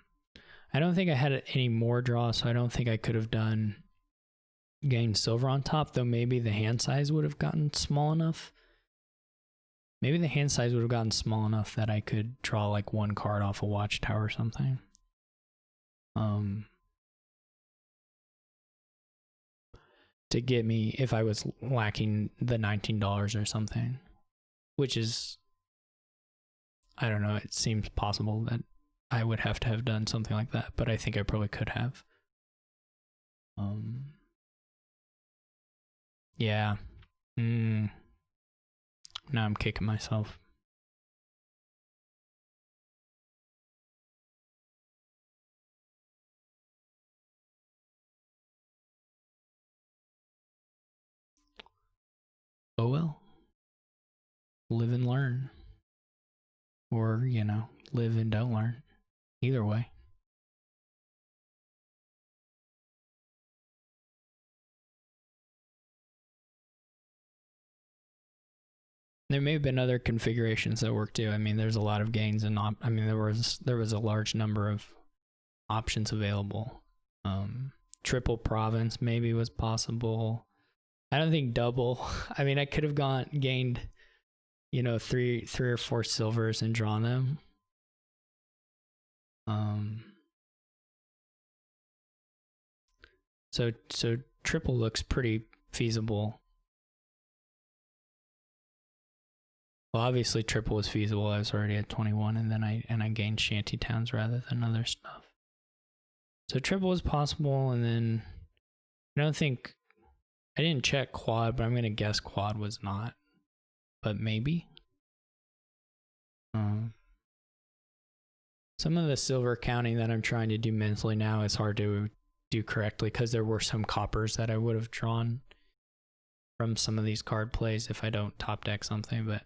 I don't think I had any more draws, so I don't think I could have gained silver on top, though maybe the hand size would have gotten small enough. Maybe the hand size would have gotten small enough that I could draw like one card off a watchtower or something. To get me if I was lacking the $19 or something, which is, I don't know, it seems possible that I would have to have done something like that, but I think I probably could have. Yeah. Now I'm kicking myself. Oh well. Live and learn. Or, live and don't learn. Either way. There may have been other configurations that work too. I mean, there's a lot of gains and there was a large number of options available. Triple province maybe was possible. I don't think double. I mean, I could have gained, three or four silvers and drawn them. So triple looks pretty feasible. Well, obviously triple was feasible. I was already at 21, and then I gained shanty towns rather than other stuff. So triple was possible, and then I didn't check quad, but I'm gonna guess quad was not, but maybe. Some of the silver counting that I'm trying to do mentally now is hard to do correctly because there were some coppers that I would have drawn from some of these card plays if I don't top deck something, but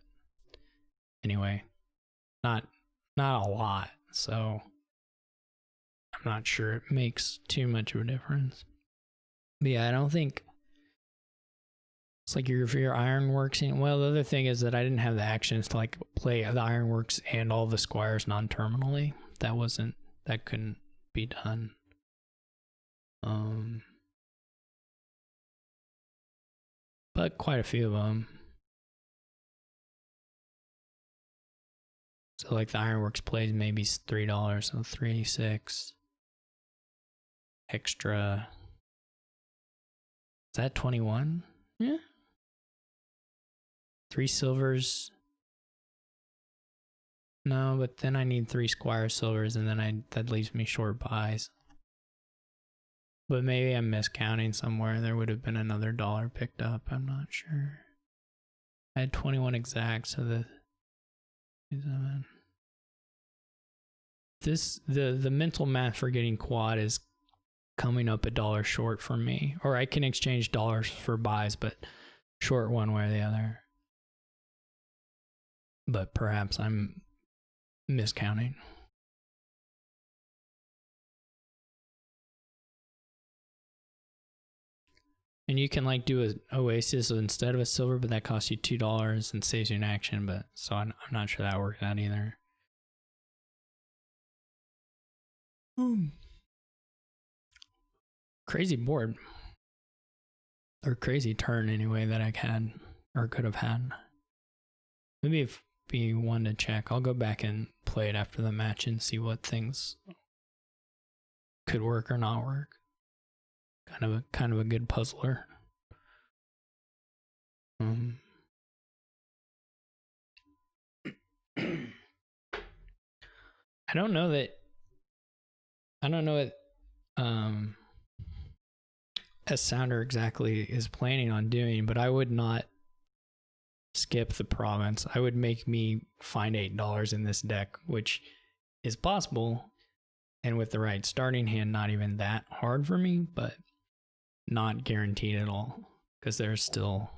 anyway, not a lot, so I'm not sure it makes too much of a difference. But yeah, I don't think it's like your ironworks. Well, the other thing is that I didn't have the actions to like play the ironworks and all the squires non-terminally. That couldn't be done. But quite a few of them. So like the ironworks plays maybe $3, so 386 extra. Is that 21? Yeah. 3 silvers. No, but then I need 3 squire silvers, and then that leaves me short buys. But maybe I'm miscounting somewhere. There would have been another dollar picked up. I'm not sure. I had 21 exact, so the mental math for getting quad is coming up $1 short for me. Or I can exchange dollars for buys, but short one way or the other. But perhaps I'm miscounting. And you can like do an oasis instead of a silver, but that costs you $2 and saves you an action. But so I'm not sure that worked out either. Crazy board, or crazy turn anyway that I had or could have had. Maybe if be one to check. I'll go back and play it after the match and see what things could work or not work. Kind of a good puzzler. I don't know what SSounder exactly is planning on doing, but I would not skip the province. I would make me find $8 in this deck, which is possible, and with the right starting hand, not even that hard for me, but not guaranteed at all, because there's still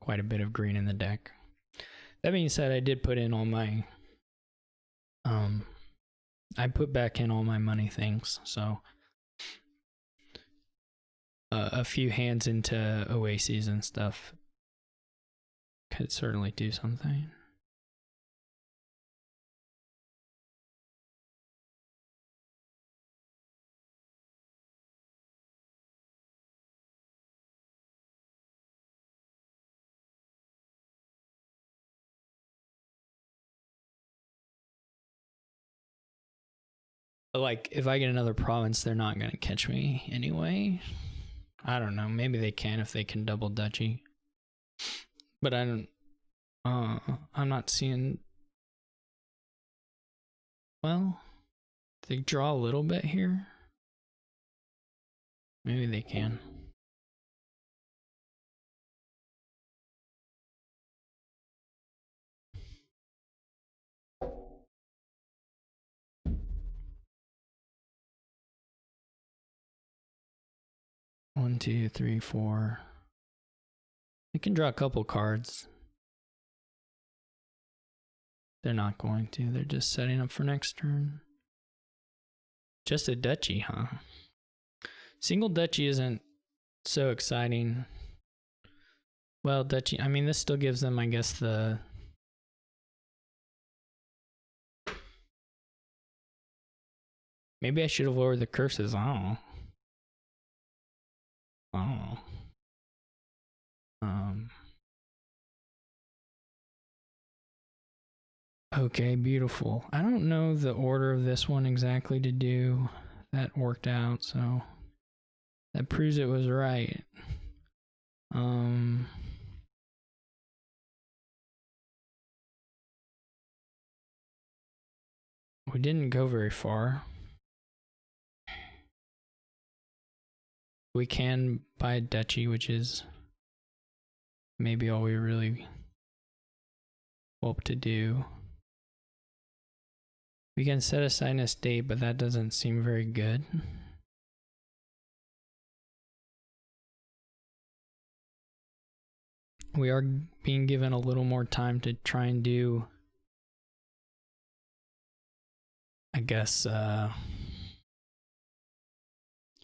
quite a bit of green in the deck. That being said, I did put in all my I put back in all my money things, so a few hands into oases and stuff could certainly do something. But like, if I get another province, they're not gonna catch me anyway. I don't know. Maybe they can if they can double duchy. But I don't. I'm not seeing. Well, they draw a little bit here. Maybe they can. One, two, three, four. They can draw a couple cards. They're not going to. They're just setting up for next turn. Just a duchy, huh? Single duchy isn't so exciting. Well, duchy, I mean, this still gives them, I guess, the... Maybe I should have lowered the curses. I don't know. Okay, beautiful. I don't know the order of this one exactly to do. That worked out, so that proves it was right. We didn't go very far. We can buy a duchy, which is maybe all we really hope to do. We can set aside an estate, but that doesn't seem very good. We are being given a little more time to try and do, I guess,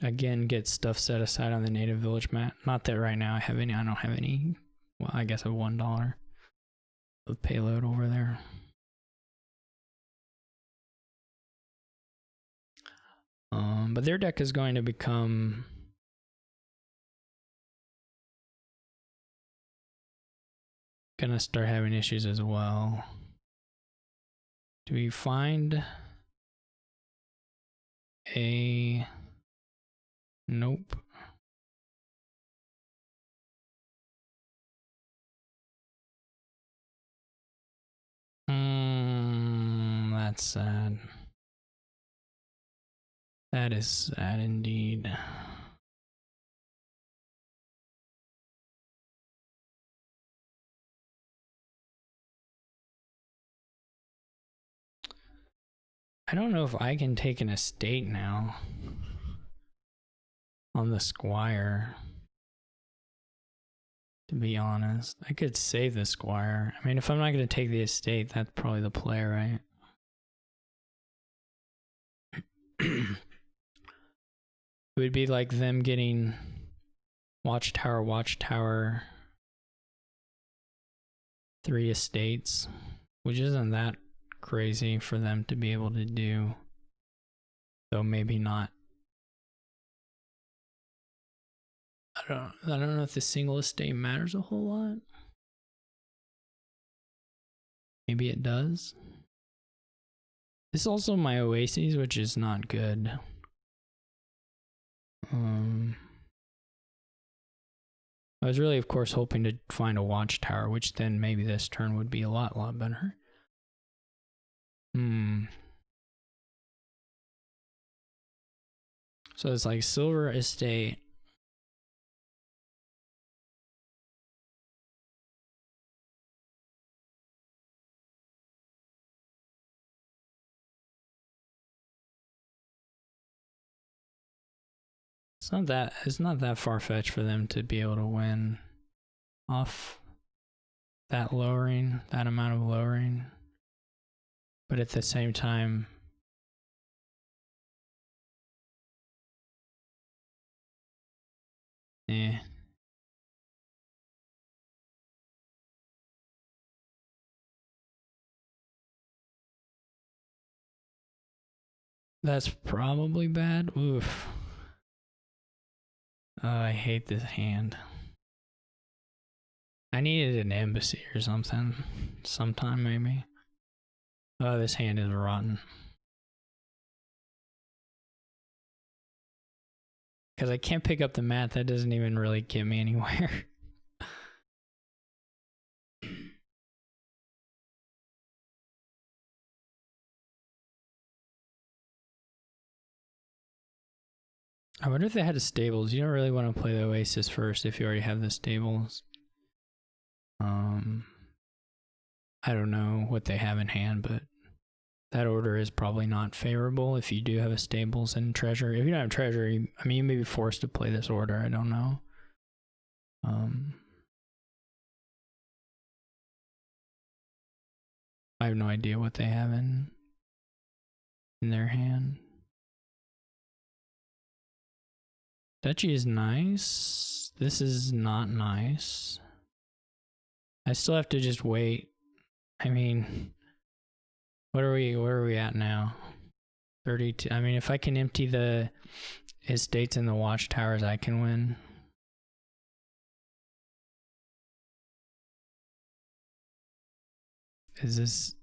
again, get stuff set aside on the native village map. Not that right now I don't have any, well, I guess a $1 of payload over there. But their deck is going to become gonna start having issues as well. Do we find a... Nope. That's sad. That is sad indeed. I don't know if I can take an estate now on the squire. To be honest, I could save the squire. I mean, if I'm not going to take the estate, that's probably the play, right? It would be like them getting watchtower, 3 estates, which isn't that crazy for them to be able to do, though maybe not. I don't know if the single estate matters a whole lot. Maybe it does. This is also my oases, which is not good. I was really, of course, hoping to find a watchtower, which then maybe this turn would be a lot better. So it's like silver estate. It's not that far-fetched for them to be able to win off that amount of lowering. But at the same time, That's probably bad. Oof. Oh, I hate this hand. I needed an embassy or something. Sometime, maybe. Oh, this hand is rotten. Because I can't pick up the mat. That doesn't even really get me anywhere. I wonder if they had a stables. You don't really want to play the Oasis first if you already have the stables. I don't know what they have in hand, but that order is probably not favorable if you do have a stables and treasure. If you don't have treasure, you may be forced to play this order. I don't know. I have no idea what they have in their hand. Duchy is nice. This is not nice. I still have to just wait. I mean, where are we at now? 32. I mean, if I can empty the estates and the watchtowers, I can win. Is this...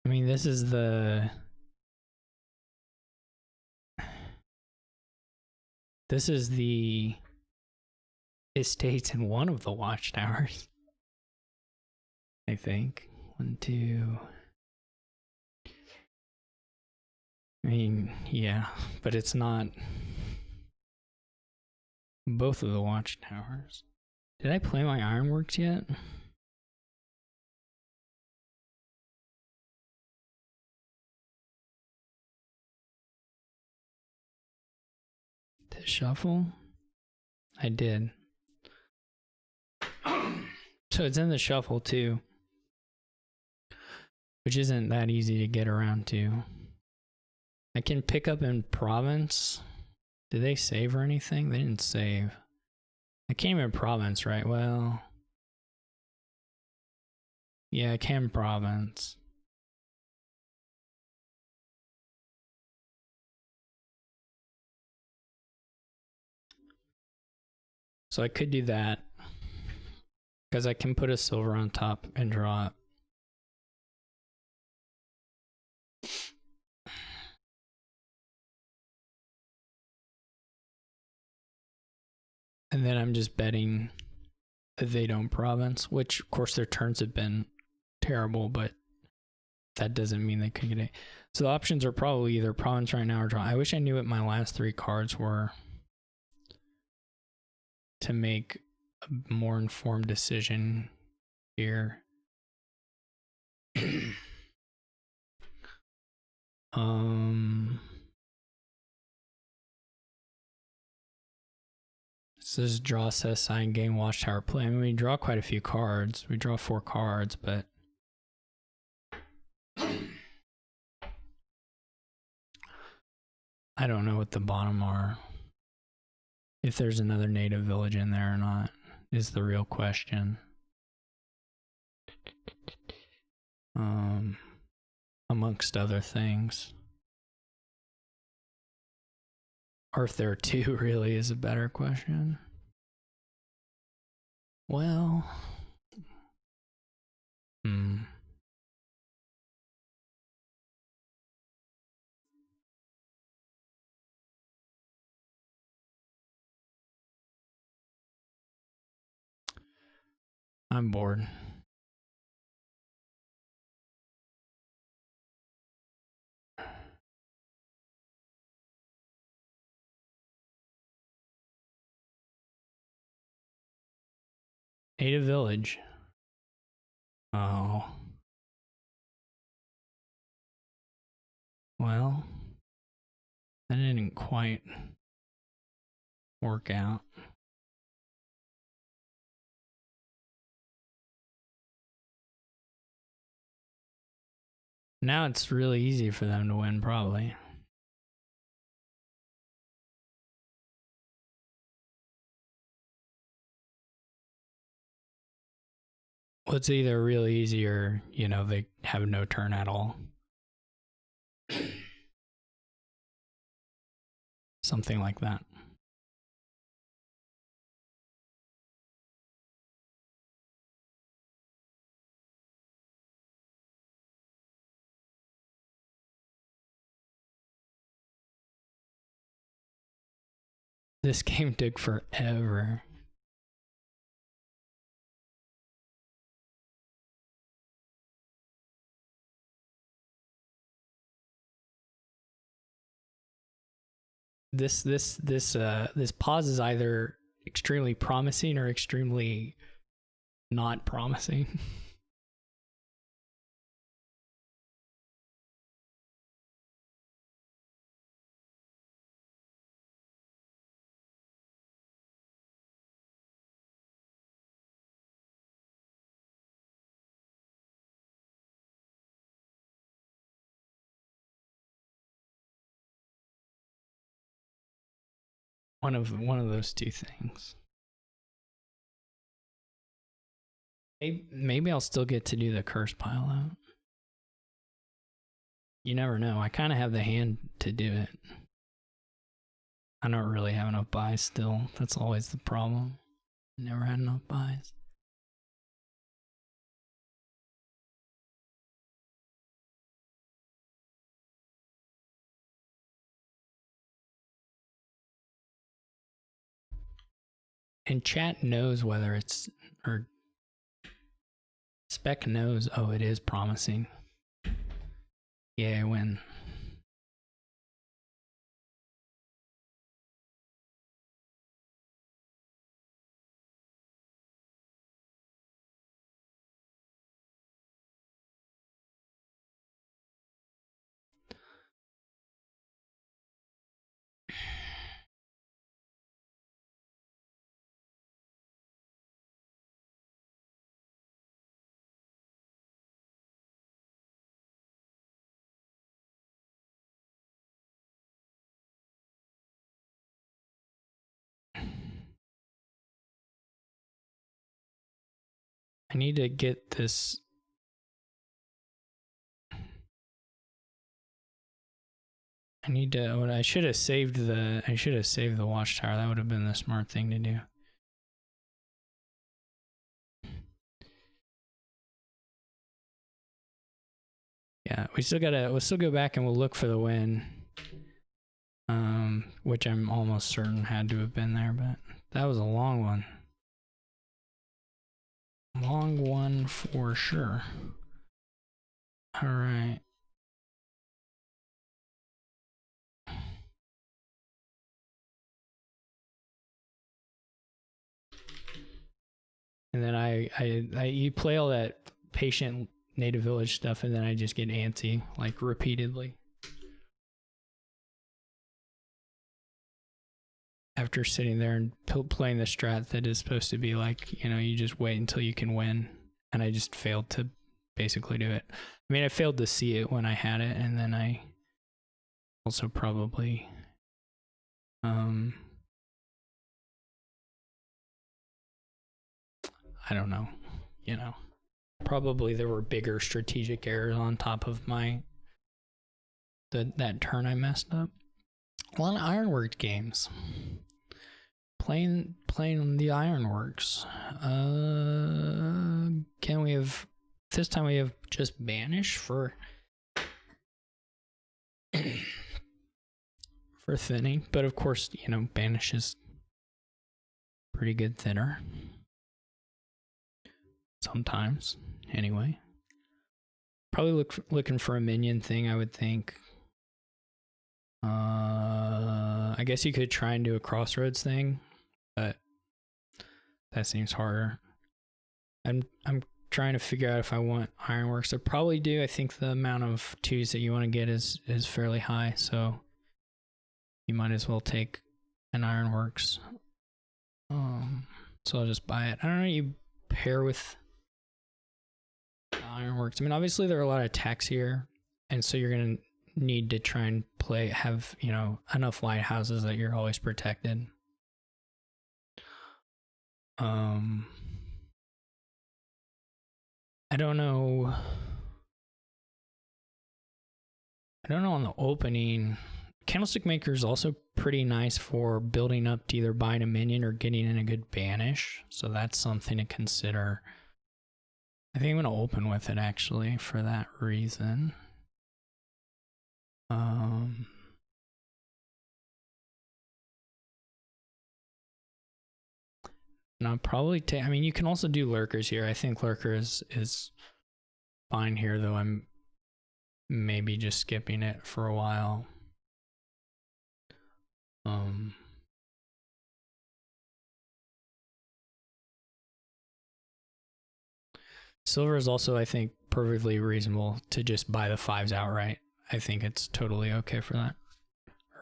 I mean, this is the... This is the estates in one of the watchtowers. I think. 1, 2... I mean, yeah, but it's not both of the watchtowers. Did I play my ironworks yet? To shuffle? I did. So it's in the shuffle too, which isn't that easy to get around to. I can pick up in province. Did they save or anything? They didn't save. I came in province, right? Well, yeah, I came province. So I could do that because I can put a silver on top and draw it. And then I'm just betting that they don't province, which of course their turns have been terrible, but that doesn't mean they could get it. So the options are probably either province right now or draw. I wish I knew what my last 3 cards were to make a more informed decision here. This is draw, says sign, game, watchtower, play. I mean, we draw quite a few cards. We draw 4 cards, but I don't know what the bottom are. If there's another native village in there or not is the real question. Amongst other things. Or if there are 2 really is a better question. Well, I'm bored. Native village. Oh. Well, that didn't quite work out. Now it's really easy for them to win, probably. Well, it's either really easy or, they have no turn at all. Something like that. This game took forever. This pause is either extremely promising or extremely not promising. One of those two things. Maybe I'll still get to do the curse pile out. You never know. I kind of have the hand to do it. I don't really have enough buys still. That's always the problem. Never had enough buys. And chat knows whether it's, or Spec knows, oh, it is promising. Yeah, I win. I need to get this. I should have saved the watchtower. That would have been the smart thing to do. Yeah, we'll still go back and we'll look for the win. Which I'm almost certain had to have been there, but that was a long one. Long one for sure. All right. And then you play all that patient native village stuff, and then I just get antsy, like, repeatedly. After sitting there and playing the strat that is supposed to be like, you just wait until you can win. And I just failed to basically do it. I mean, I failed to see it when I had it, and then I also probably I don't know, probably there were bigger strategic errors on top of that turn I messed up. A lot of Ironworks games. Playing the Ironworks. Can we have this time? We have just banish for for thinning, but of course, banish is pretty good thinner. Sometimes, anyway. Probably looking for a minion thing, I would think. I guess you could try and do a crossroads thing, but that seems harder. I'm trying to figure out if I want Ironworks. I probably do. I think the amount of 2s that you want to get is fairly high, so you might as well take an Ironworks. So I'll just buy it. I don't know. You pair with Ironworks. I mean, obviously there are a lot of attacks here, and so you're gonna need to try and have enough lighthouses that you're always protected. I don't know. I don't know on the opening. Candlestick Maker is also pretty nice for building up to either buying a minion or getting in a good banish. So that's something to consider. I think I'm going to open with it actually for that reason. And I'll probably take, I mean, you can also do lurkers here. I think lurker is fine here, though I'm maybe just skipping it for a while. Silver is also, I think, perfectly reasonable to just buy the 5s outright. I think it's totally okay for that.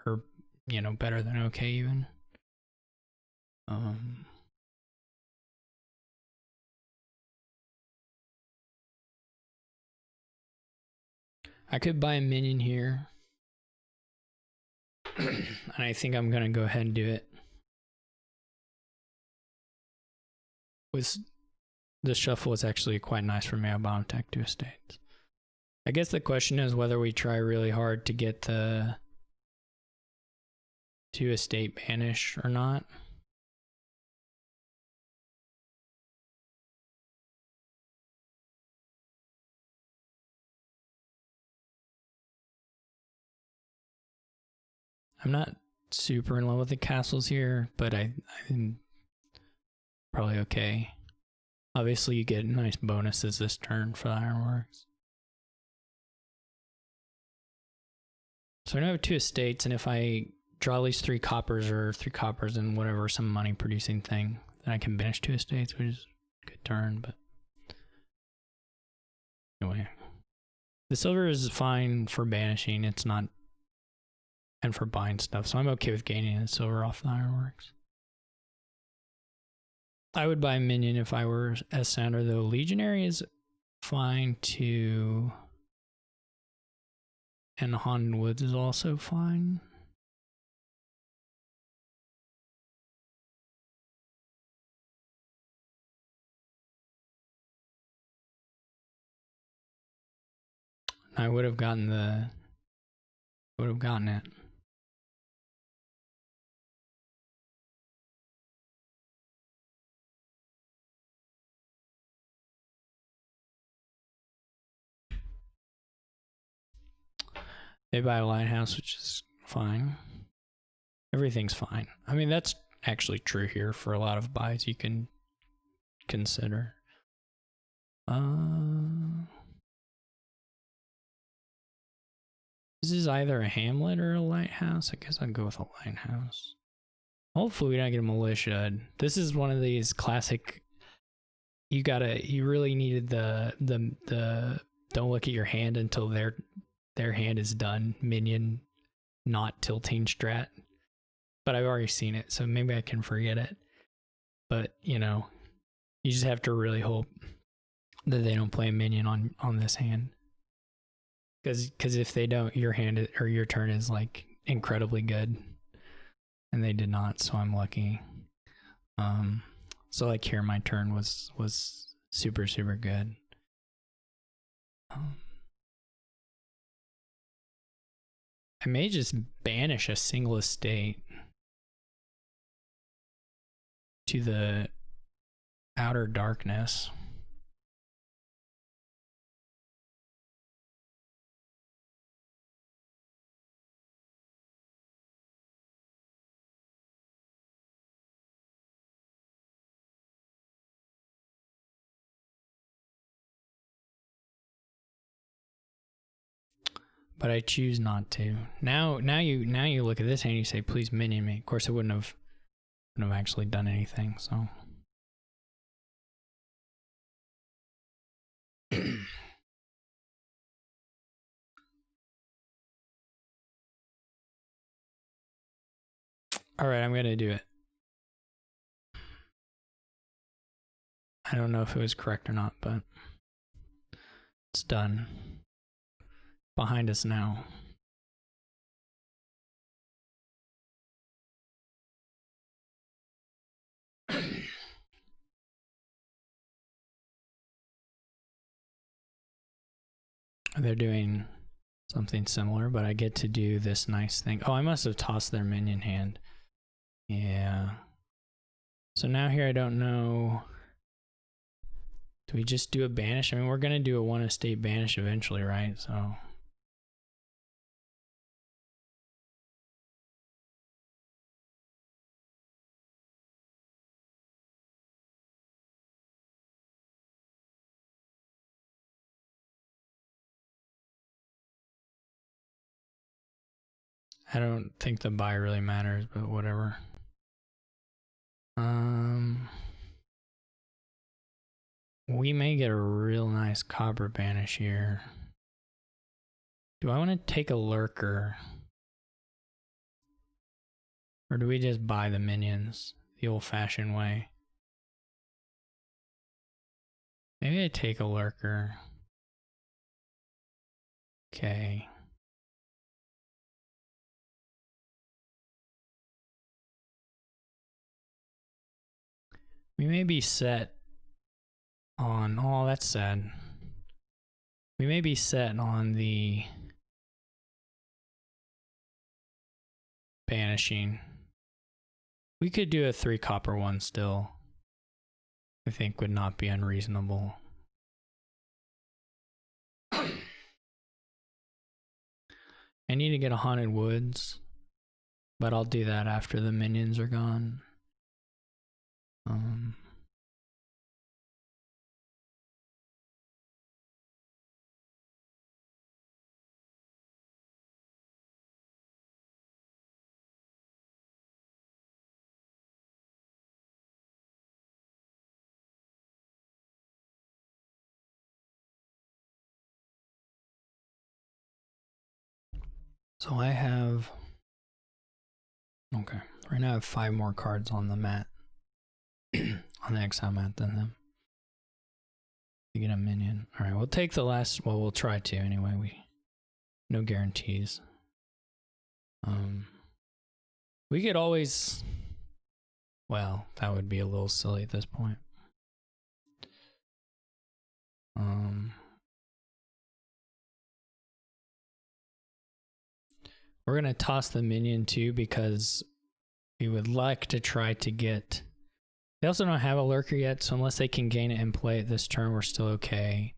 Or, you know, better than okay even. I could buy a minion here. And I think I'm going to go ahead and do it. With the shuffle is actually quite nice for me. I bottom tech 2 estates. I guess the question is whether we try really hard to get the 2 estate banish or not. I'm not super in love with the castles here, but I'm probably okay. Obviously, you get nice bonuses this turn for the ironworks. So I now have 2 estates, and if I draw at least 3 coppers or 3 coppers and whatever, some money producing thing, then I can banish 2 estates, which is a good turn, but anyway. The silver is fine for banishing, it's not, and for buying stuff, so I'm okay with gaining the silver off the ironworks. I would buy a minion if I were SSounder, though. Legionary is fine too. And the Haunted Woods is also fine. I would have gotten it. They buy a lighthouse, which is fine. Everything's fine. I mean, that's actually true here for a lot of buys you can consider. This is either a hamlet or a lighthouse. I guess I'll go with a lighthouse. Hopefully we don't get a militia. This is one of these classic, you really needed the don't look at your hand until their hand is done minion not tilting strat. But I've already seen it, so maybe I can forget it. But, you know, you just have to really hope that they don't play a minion on this hand. Because if they don't, your hand or your turn is like incredibly good. And they did not, so I'm lucky. So like here my turn was super good. I may just banish a single estate to the outer darkness. But I choose not to. Now you look at this hand and you say, please minion me. Of course, it wouldn't have actually done anything, so. All right, I'm gonna do it. I don't know if it was correct or not, but it's done. Behind us now. They're doing something similar, but I get to do this nice thing. Oh, I must have tossed their minion hand. Yeah. So now here I don't know. Do we just do a banish? I mean, we're going to do a one estate banish eventually, right? So I don't think the buy really matters, but whatever. We may get a real nice copper banish here. Do I want to take a lurker? Or do we just buy the minions the old-fashioned way? Maybe I take a lurker. Okay. We may be set on... Oh, that's sad. We may be set on the banishing. We could do a 3 copper one still. I think would not be unreasonable. I need to get a Haunted Woods, but I'll do that after the minions are gone. So I have... Okay, right now I have 5 more cards on the mat. On the exile mat than them. You get a minion. Alright, we'll take the last... Well, we'll try to anyway. No guarantees. We could always... Well, that would be a little silly at this point. We're gonna toss the minion too because we would like to try to get... They also don't have a lurker yet, so unless they can gain it and play it this turn, we're still okay.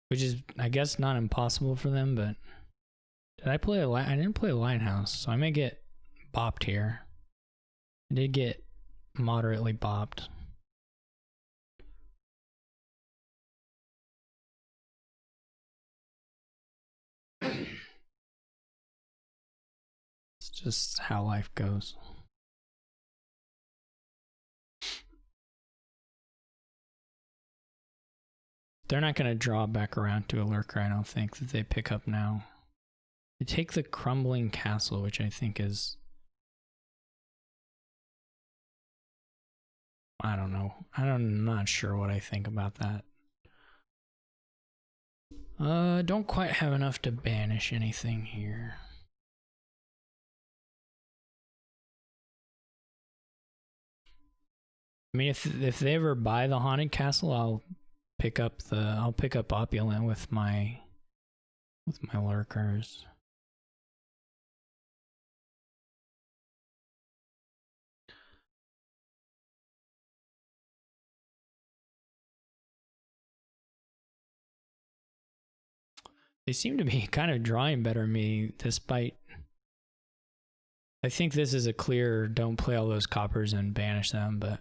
Which is, I guess, not impossible for them, but... Did I play a I didn't play a Lighthouse, so I may get bopped here. I did get moderately bopped. It's just how life goes. They're not going to draw back around to a lurker, I don't think, that they pick up now. They take the Crumbling Castle, which I think is... I don't know. I'm not sure what I think about that. Don't quite have enough to banish anything here. I mean, if they ever buy the Haunted Castle, I'll pick up Opulent with my lurkers. They seem to be kind of drawing better than me, despite... I think this is a clear don't play all those coppers and banish them, but...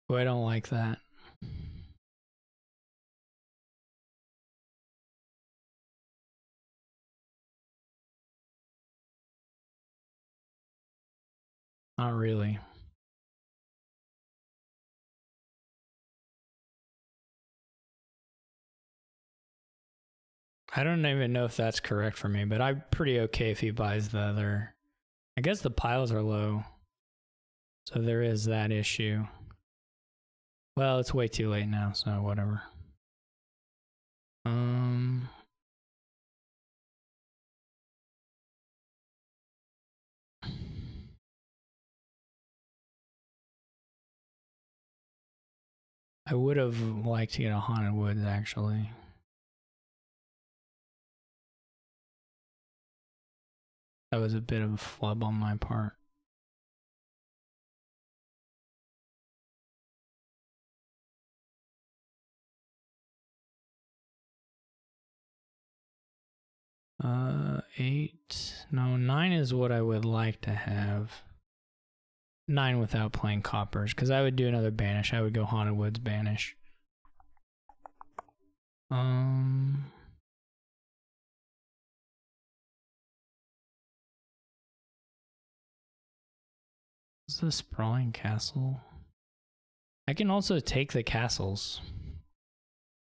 Oh, I don't like that. Not really. I don't even know if that's correct for me, but I'm pretty okay if he buys the other. I guess the piles are low, so there is that issue. Well, it's way too late now, so whatever. I would have liked to get a Haunted Woods, actually. That was a bit of a flub on my part. No, 9 is what I would like to have. 9 without playing coppers, because I would do another banish. I would go Haunted Woods banish. Is the Sprawling Castle? I can also take the castles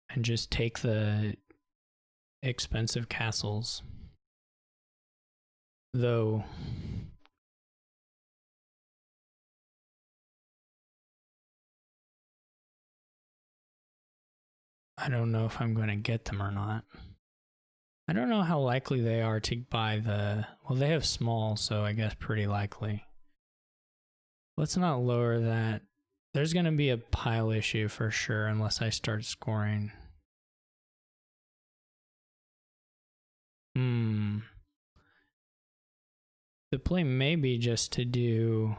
and just take the expensive castles. Though I don't know if I'm going to get them or not. I don't know how likely they are to buy the... Well, they have small, so I guess pretty likely. Let's not lower that. There's going to be a pile issue for sure unless I start scoring. The play may be just to do...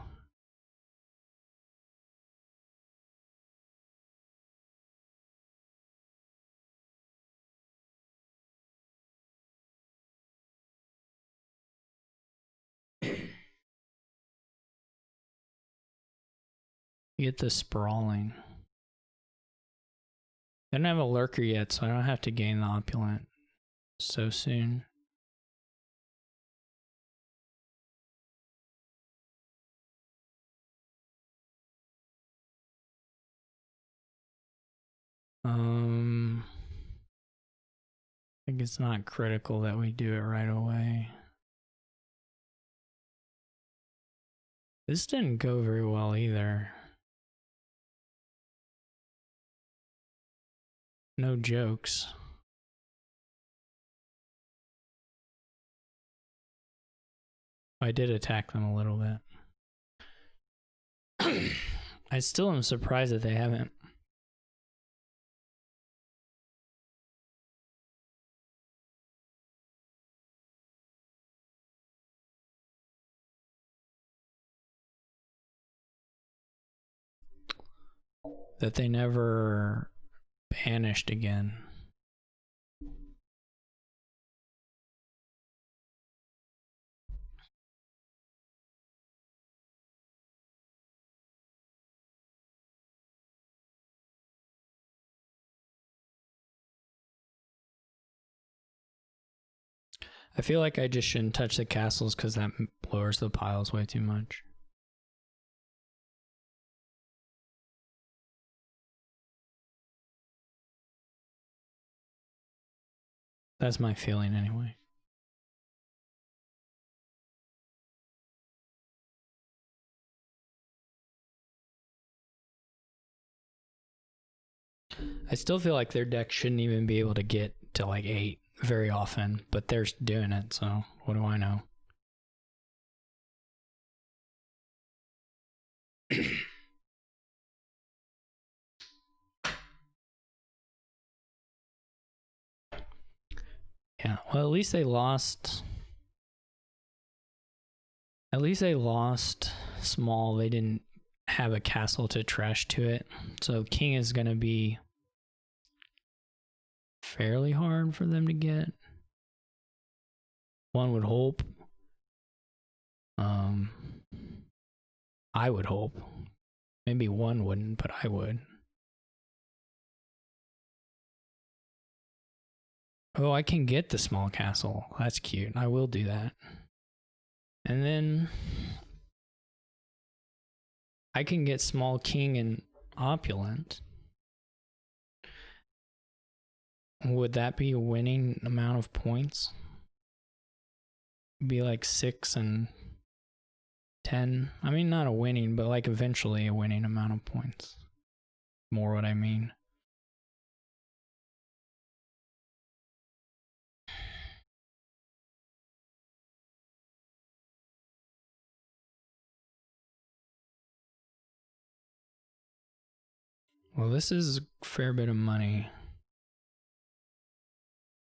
Get the Sprawling. I don't have a Lurker yet, so I don't have to gain the Opulent so soon. I think it's not critical that we do it right away. This didn't go very well either. No jokes. I did attack them a little bit. I still am surprised that they haven't. That they never banished again. I feel like I just shouldn't touch the castles because that lowers the piles way too much. That's my feeling anyway. I still feel like their deck shouldn't even be able to get to like 8 very often, but they're doing it, so what do I know? Yeah, well, at least they lost. At least they lost small. They didn't have a castle to trash to it. So king is going to be fairly hard for them to get. One would hope. I would hope. Maybe one wouldn't, but I would. Oh, I can get the small castle. That's cute. I will do that. And then I can get small king and opulent. would that be a winning amount of points? Be like 6 and 10. I mean, not a winning, but like eventually a winning amount of points. More what I mean. Well, this is a fair bit of money.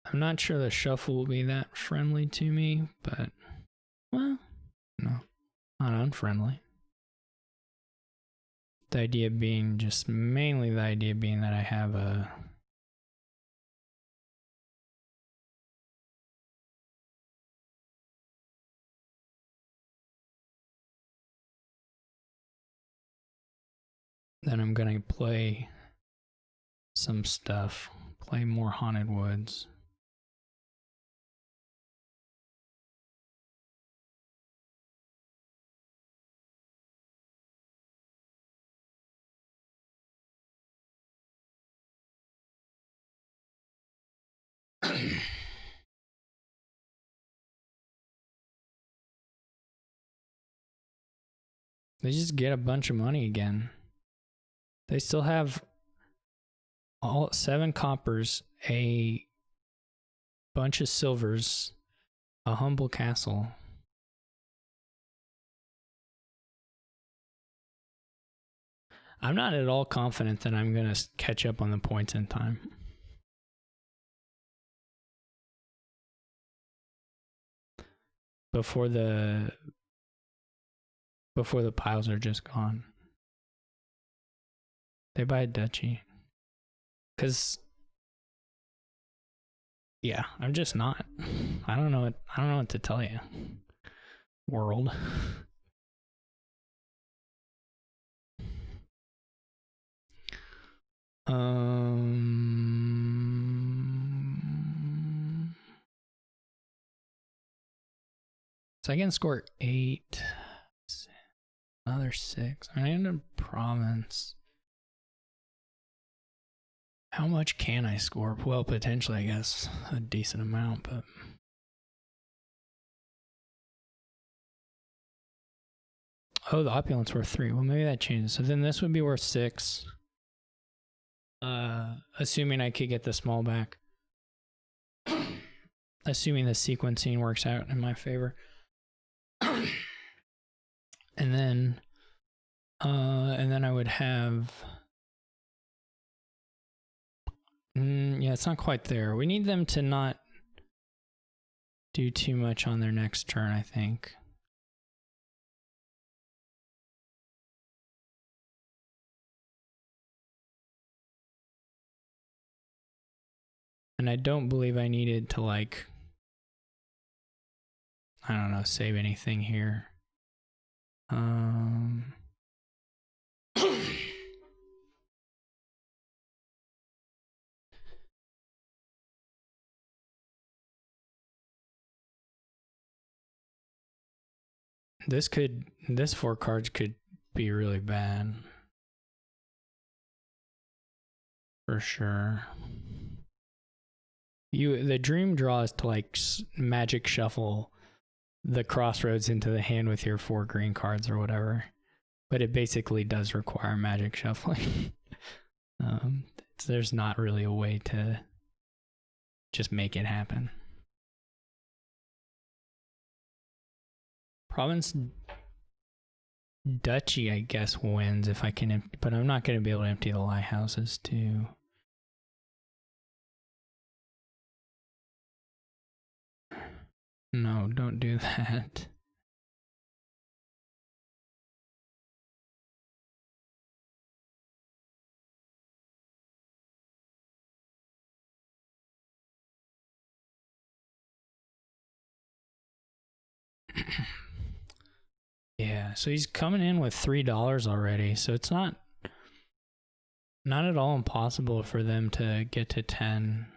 I'm not sure the shuffle will be that friendly to me, but, well, no, not unfriendly. The idea being just mainly the idea being that I have a then I'm gonna play some stuff, play more Haunted Woods. They just get a bunch of money again. They still have all 7 coppers, a bunch of silvers, a humble castle. I'm not at all confident that I'm going to catch up on the points in time. Before the piles are just gone. They buy a duchy. Cause yeah, I'm just not. I don't know what to tell you. World. So I can score 8. Another 6. I need a province. How much can I score? Well, potentially, I guess, a decent amount, but... Oh, the opulence worth 3. Well, maybe that changes. So then this would be worth 6. Assuming I could get the small back. Assuming the sequencing works out in my favor. And then I would have... yeah, it's not quite there. We need them to not do too much on their next turn, I think. And I don't believe I needed to, like, I don't know, save anything here. This 4 cards could be really bad. For sure. The dream draw is to, like, magic shuffle the crossroads into the hand with your 4 green cards or whatever. But it basically does require magic shuffling. There's not really a way to just make it happen. Province Duchy, I guess, wins if I can, but I'm not going to be able to empty the lighthouses too. No, don't do that. Yeah, so he's coming in with $3 already, so it's not at all impossible for them to get to 10.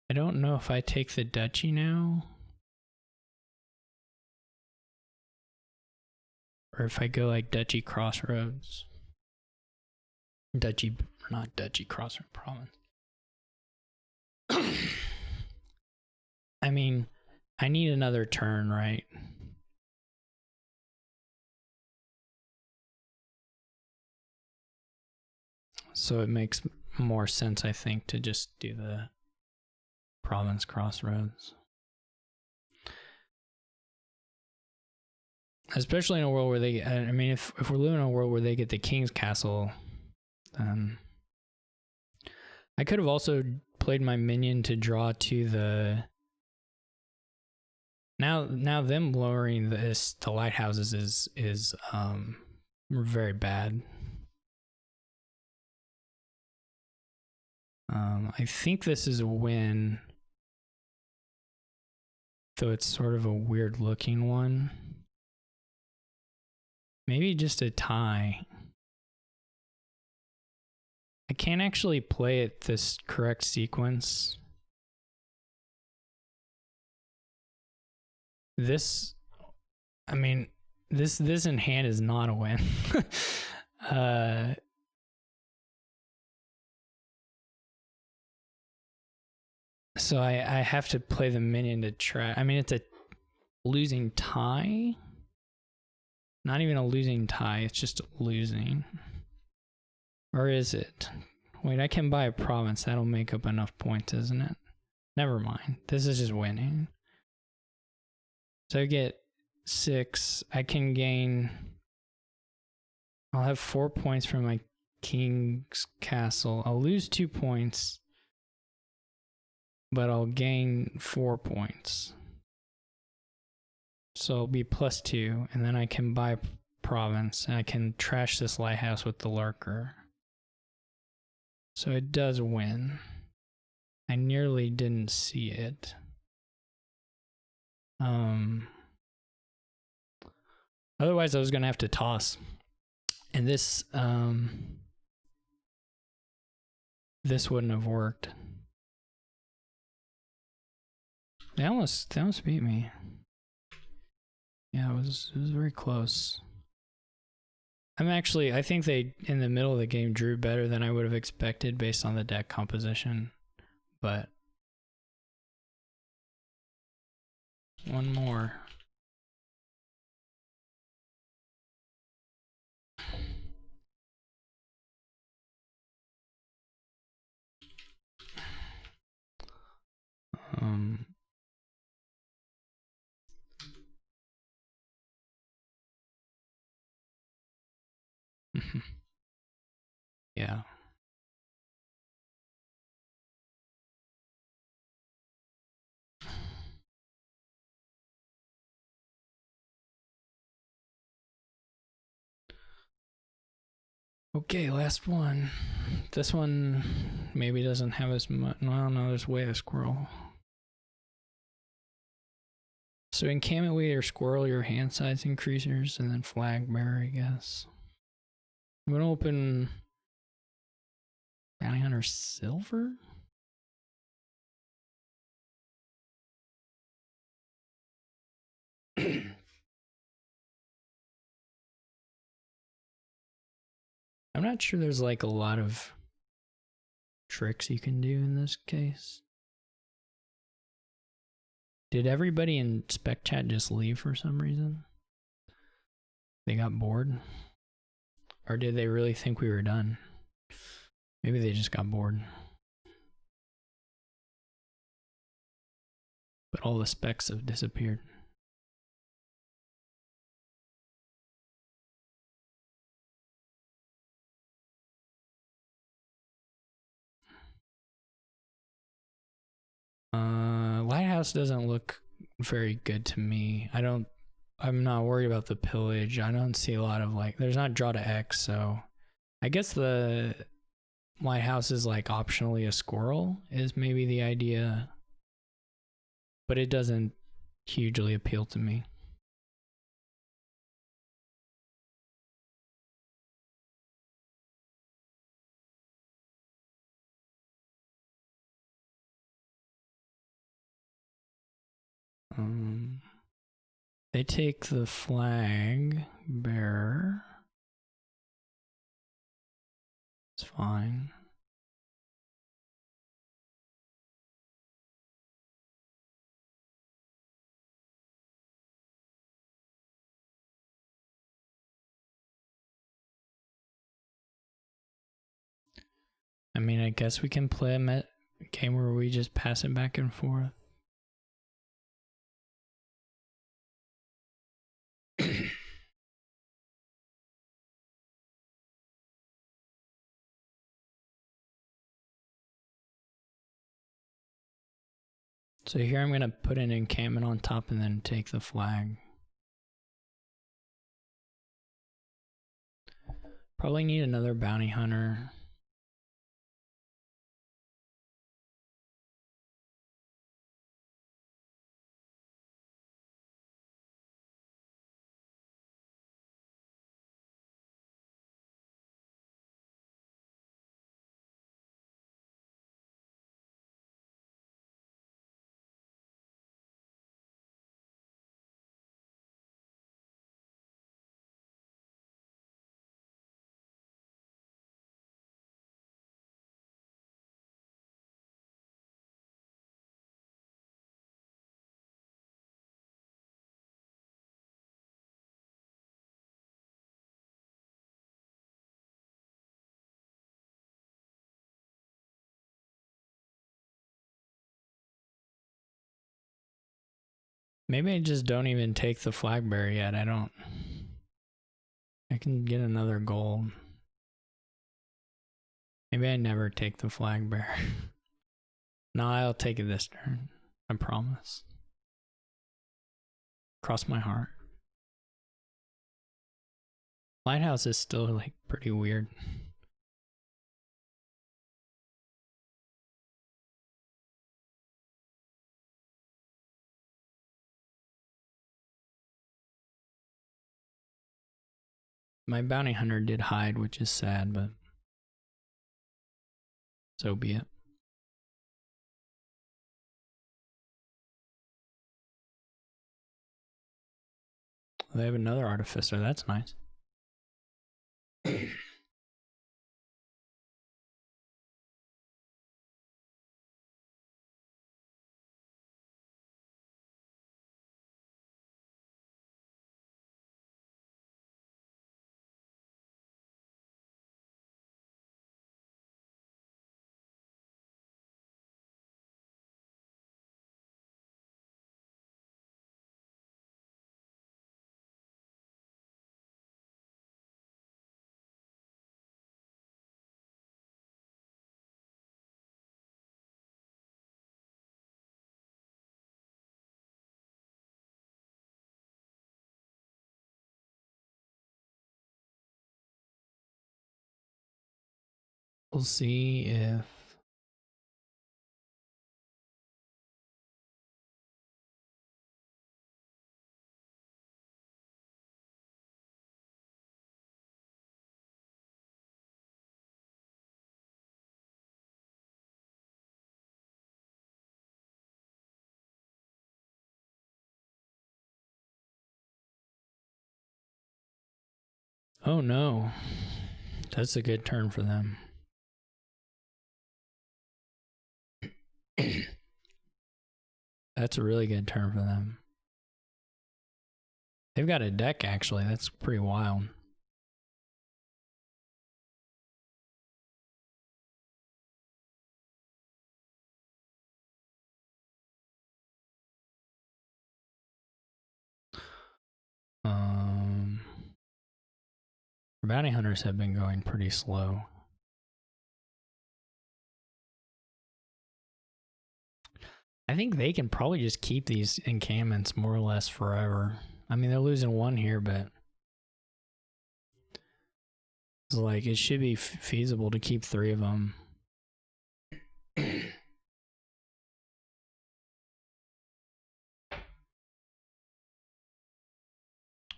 I don't know if I take the duchy now, or if I go like duchy crossroads, duchy not duchy, crossroad province. I mean, I need another turn, right? So it makes more sense, I think, to just do the province crossroads. Especially in a world where they, I mean, if we're living in a world where they get the king's castle, then I could have also played my minion to draw to the. Now them lowering the lighthouses is very bad. I think this is a win, though it's sort of a weird looking one. Maybe just a tie. I can't actually play it this correct sequence. This, I mean, this in hand is not a win. So I have to play the minion to try. I mean, it's a losing tie. Not even a losing tie, it's just losing. Or is it? Wait, I can buy a province. That'll make up enough points, isn't it? Never mind. This is just winning. So I get 6. I can gain. I'll have 4 points from my king's castle. I'll lose 2 points, but I'll gain 4 points. So I'll be +2, and then I can buy province, and I can trash this lighthouse with the lurker. So it does win. I nearly didn't see it. Otherwise I was gonna have to toss. And this this wouldn't have worked. They almost beat me. Yeah, it was very close. I think they, in the middle of the game, drew better than I would have expected based on the deck composition. But one more. Yeah. Okay, last one. This one maybe doesn't have as much. Well, no, there's way a squirrel. So encampment weight or squirrel, your hand size increasers, and then flag bearer, I guess. I'm gonna open bounty hunter silver. I'm not sure there's like a lot of tricks you can do in this case. Did everybody in spec chat just leave for some reason? They got bored? Or did they really think we were done? Maybe they just got bored. But all the specs have disappeared. Lighthouse doesn't look very good to me. I'm not worried about the pillage. I don't see a lot of like, there's not draw to X, so I guess the lighthouse is like optionally a squirrel is maybe the idea, but it doesn't hugely appeal to me. They take the flag bearer. It's fine. mean, I guess we can play a game where we just pass it back and forth. So here I'm going to put an encampment on top and then take the flag. Probably need another bounty hunter. Maybe I just don't even take the flag bearer yet. I can get another gold. Maybe I never take the flag bearer. No, I'll take it this turn. I promise. Cross my heart. Lighthouse is still like pretty weird. My bounty hunter did hide, which is sad, but so be it. They have another artificer, that's nice. We'll see if oh no. That's a good turn for them. That's a really good turn for them. They've got a deck, actually. That's pretty wild. Bounty hunters have been going pretty slow. I think they can probably just keep these encampments more or less forever. I mean, they're losing one here, but it's like it should be feasible to keep 3 of them.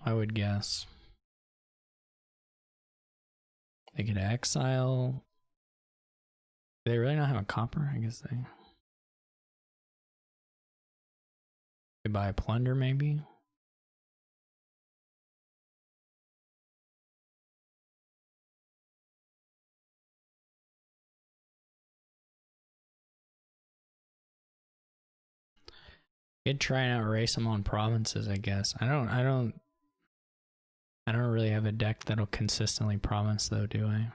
I would guess. They could exile. Do they really not have a copper? I guess they buy a plunder, maybe. Could try and outrace them on provinces, I guess. I don't really have a deck that'll consistently province though, do I?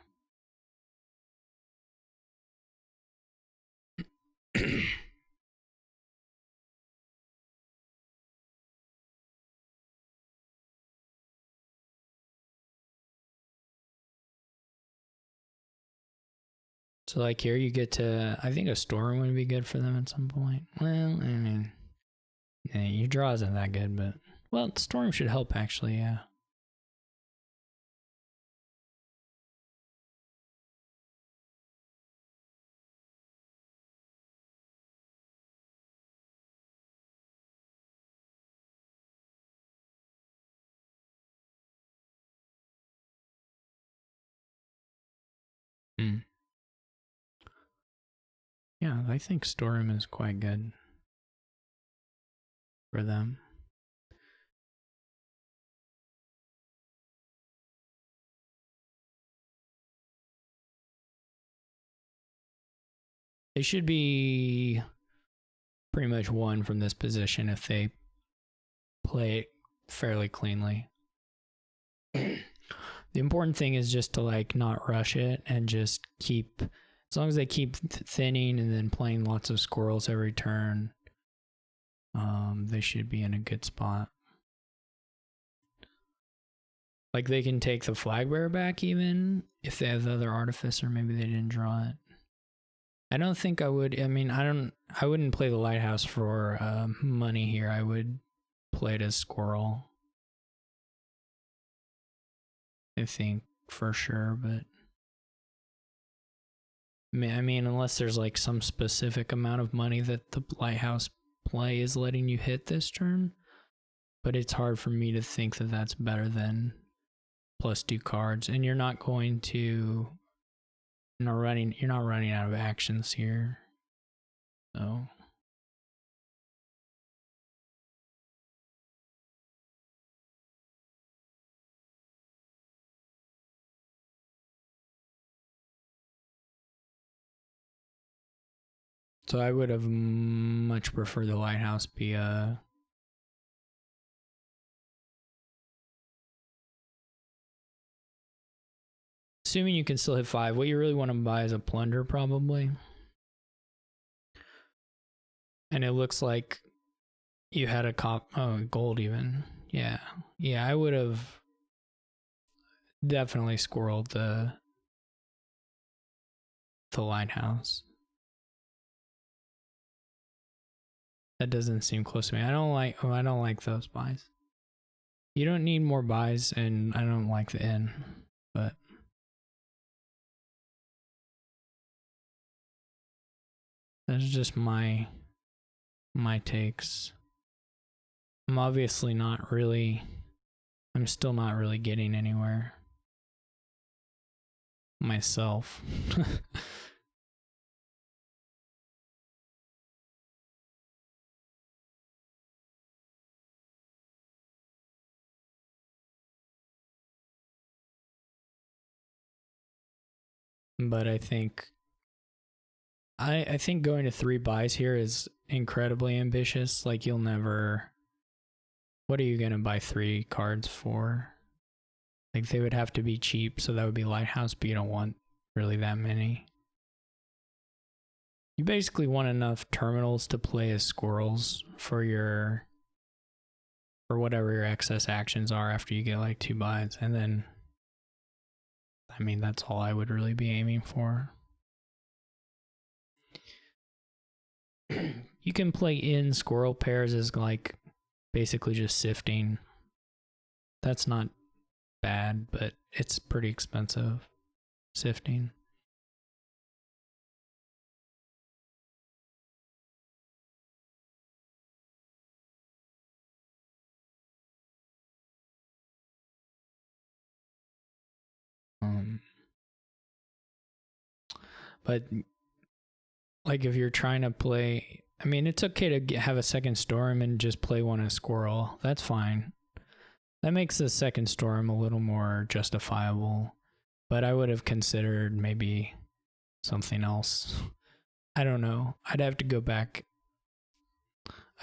So like here you get to, I think a storm would be good for them at some point. Well, I mean, yeah, your draw isn't that good, but well, storm should help actually, yeah. Yeah, I think storm is quite good for them. They should be pretty much won from this position if they play it fairly cleanly. The important thing is just to like not rush it and just keep, as long as they keep thinning and then playing lots of squirrels every turn, they should be in a good spot. Like they can take the flag bearer back even if they have the other artificer. Maybe they didn't draw it. I don't think I would. I mean, I wouldn't play the lighthouse for money here. I would play it as squirrel. I think for sure, but I mean, unless there's like some specific amount of money that the lighthouse play is letting you hit this turn, but it's hard for me to think that that's better than +2 cards, and you're not going to. You're not running out of actions here. So I would have much preferred the lighthouse be a assuming you can still hit 5. What you really want to buy is a plunder probably. And it looks like you had a gold even. Yeah. Yeah, I would have definitely squirreled the lighthouse. That doesn't seem close to me. I don't like those buys. You don't need more buys, and I don't like the inn, but that's just my takes. I'm still not really getting anywhere myself. But I think going to 3 buys here is incredibly ambitious. Like you'll never. What are you gonna buy 3 cards for? Like they would have to be cheap, so that would be lighthouse, but you don't want really that many. You basically want enough terminals to play as squirrels for whatever your excess actions are after you get like 2 buys, and then I mean that's all I would really be aiming for. You can play in squirrel pairs as like basically just sifting. That's not bad, but it's pretty expensive sifting. But like if you're trying to play, I mean, it's okay to have a second storm and just play one as squirrel. That's fine. That makes the second storm a little more justifiable. But I would have considered maybe something else. I don't know. I'd have to go back.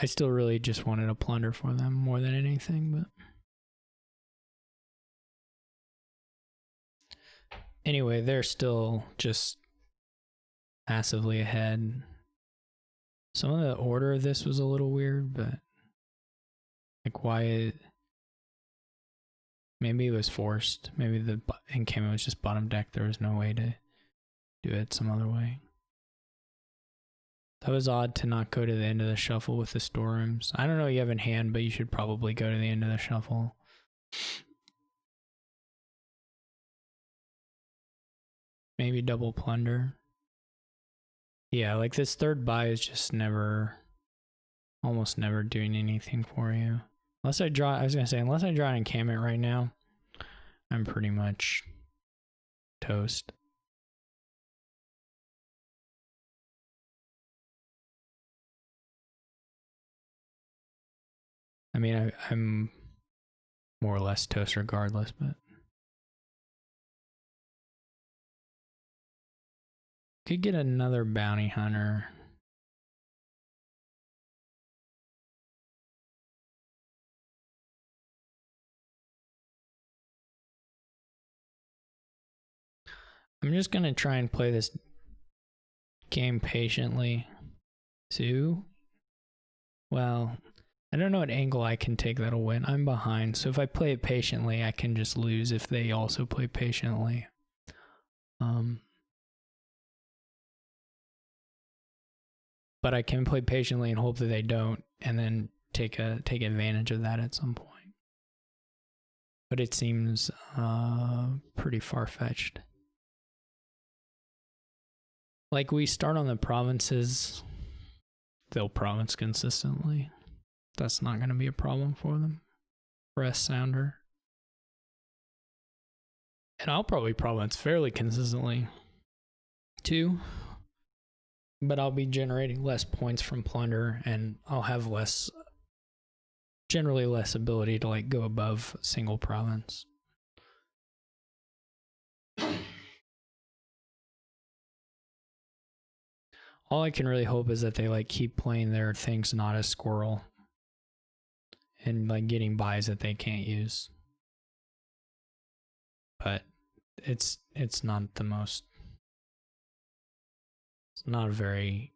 I still really just wanted a plunder for them more than anything, but anyway, they're still just massively ahead. Some of the order of this was a little weird, but like why maybe it was forced. Maybe the encampment was just bottom deck. There was no way to do it some other way. That was odd to not go to the end of the shuffle with the storerooms. I don't know what you have in hand, but you should probably go to the end of the shuffle. Maybe double plunder. Yeah, like this third buy is just almost never doing anything for you. Unless I draw, unless I draw an encampment right now, I'm pretty much toast. I mean, I'm more or less toast regardless, but could get another bounty hunter. I'm just gonna try and play this game patiently. Two. Well, I don't know what angle I can take that'll win. I'm behind, so if I play it patiently, I can just lose if they also play patiently. But I can play patiently and hope that they don't, and then take advantage of that at some point. But it seems pretty far-fetched. Like, we start on the provinces, they'll province consistently. That's not going to be a problem for them. For SSounder. And I'll probably province fairly consistently too. But I'll be generating less points from plunder, and I'll have generally less ability to like go above single province. All I can really hope is that they like keep playing their things not as squirrel and like getting buys that they can't use. But it's not the most, it's not a very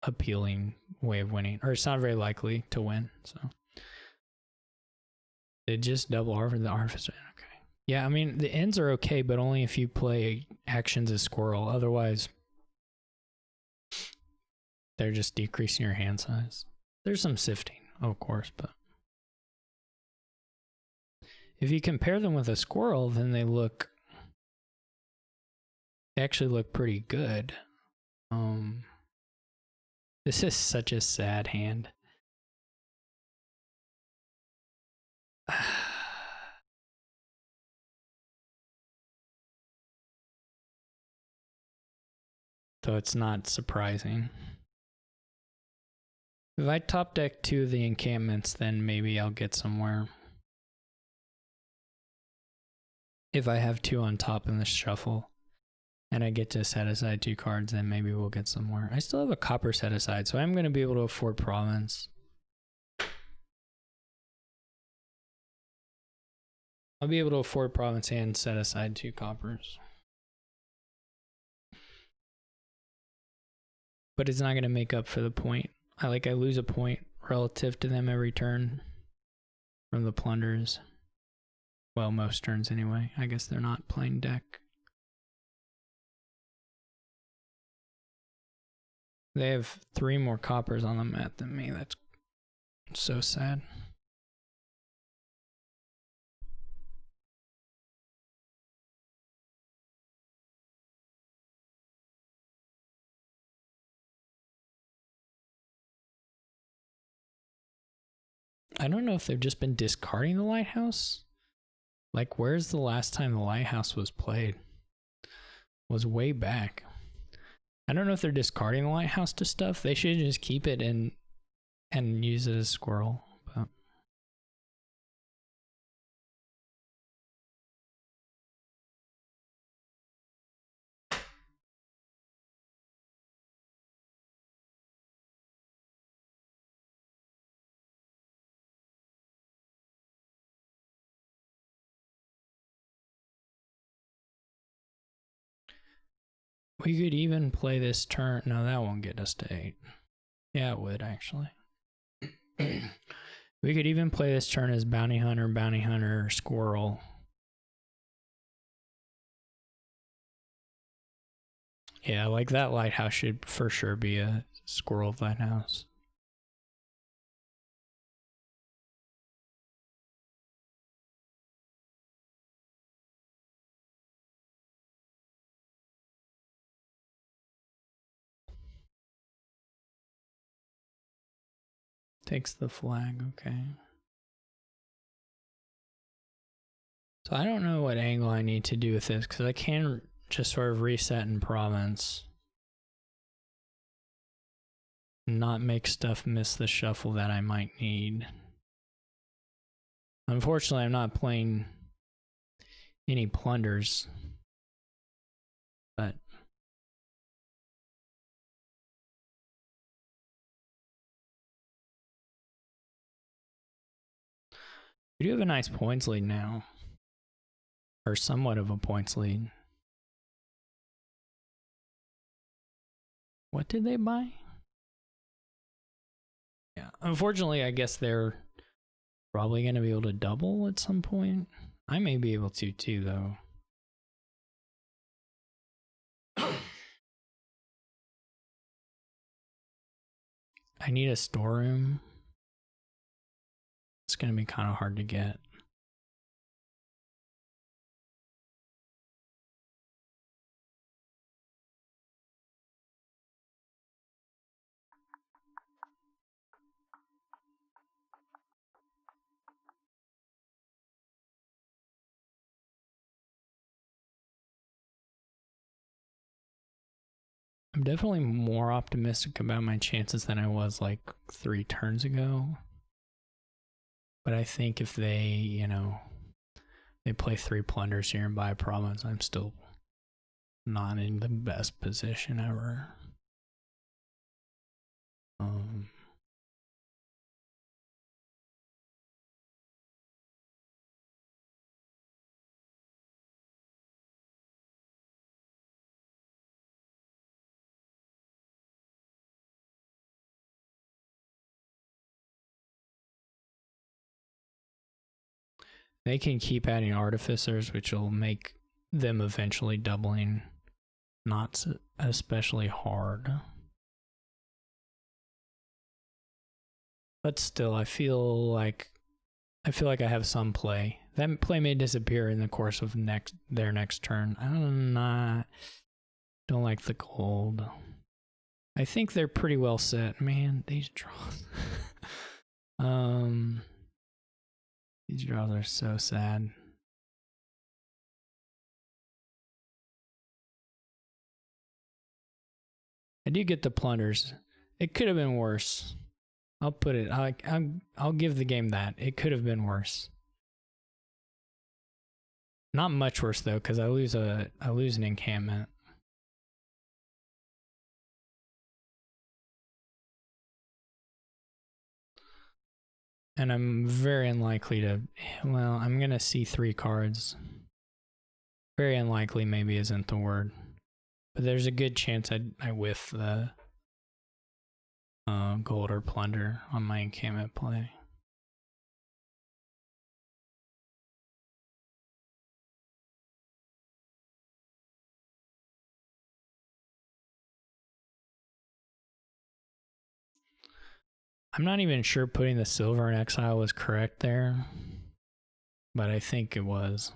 appealing way of winning, or it's not very likely to win. So they just double harvest the harvest. Okay. Yeah, I mean the ends are okay, but only if you play actions as squirrel. Otherwise, they're just decreasing your hand size. There's some sifting, of course, but if you compare them with a squirrel, then they actually look pretty good. This is such a sad hand. So it's not surprising. If I top deck 2 of the encampments, then maybe I'll get somewhere. If I have 2 on top in the shuffle, and I get to set aside 2 cards, then maybe we'll get somewhere. I still have a copper set aside, so I'm going to be able to afford province. I'll be able to afford province and set aside 2 coppers. But it's not going to make up for the point. I lose a point relative to them every turn from the plunders. Well, most turns anyway. I guess they're not playing deck. They have 3 more coppers on the mat than me. That's so sad. I don't know if they've just been discarding the lighthouse. Like, where's the last time the lighthouse was played? Was way back. I don't know if they're discarding the lighthouse to stuff. They should just keep it and use it as squirrel. But we could even play this turn. No, that won't get us to 8. Yeah, it would actually. We could even play this turn as bounty hunter, squirrel. Yeah, like that lighthouse should for sure be a squirrel lighthouse. Takes the flag, okay. So I don't know what angle I need to do with this, because I can just sort of reset in province. Not make stuff miss the shuffle that I might need. Unfortunately, I'm not playing any plunders, but we do have a nice points lead now, or somewhat of a points lead. What did they buy? Yeah, unfortunately, I guess they're probably going to be able to double at some point. I may be able to too, though. I need a storeroom. It's going to be kind of hard to get. I'm definitely more optimistic about my chances than I was like 3 turns ago. But I think if they, you know, they play 3 plunders here and buy a province, I'm still not in the best position ever. They can keep adding artificers, which will make them eventually doubling not especially hard. But still, I feel like I have some play. That play may disappear in the course of their next turn. Don't like the gold. I think they're pretty well set. Man, these draws. These draws are so sad. I do get the plunders. It could have been worse. I'll put it. I'll give the game that. It could have been worse. Not much worse though, because I lose an encampment. And I'm very unlikely to. Well, I'm gonna see 3 cards. Very unlikely, maybe isn't the word, but there's a good chance I whiff the gold or plunder on my encampment play. I'm not even sure putting the silver in exile was correct there, but I think it was.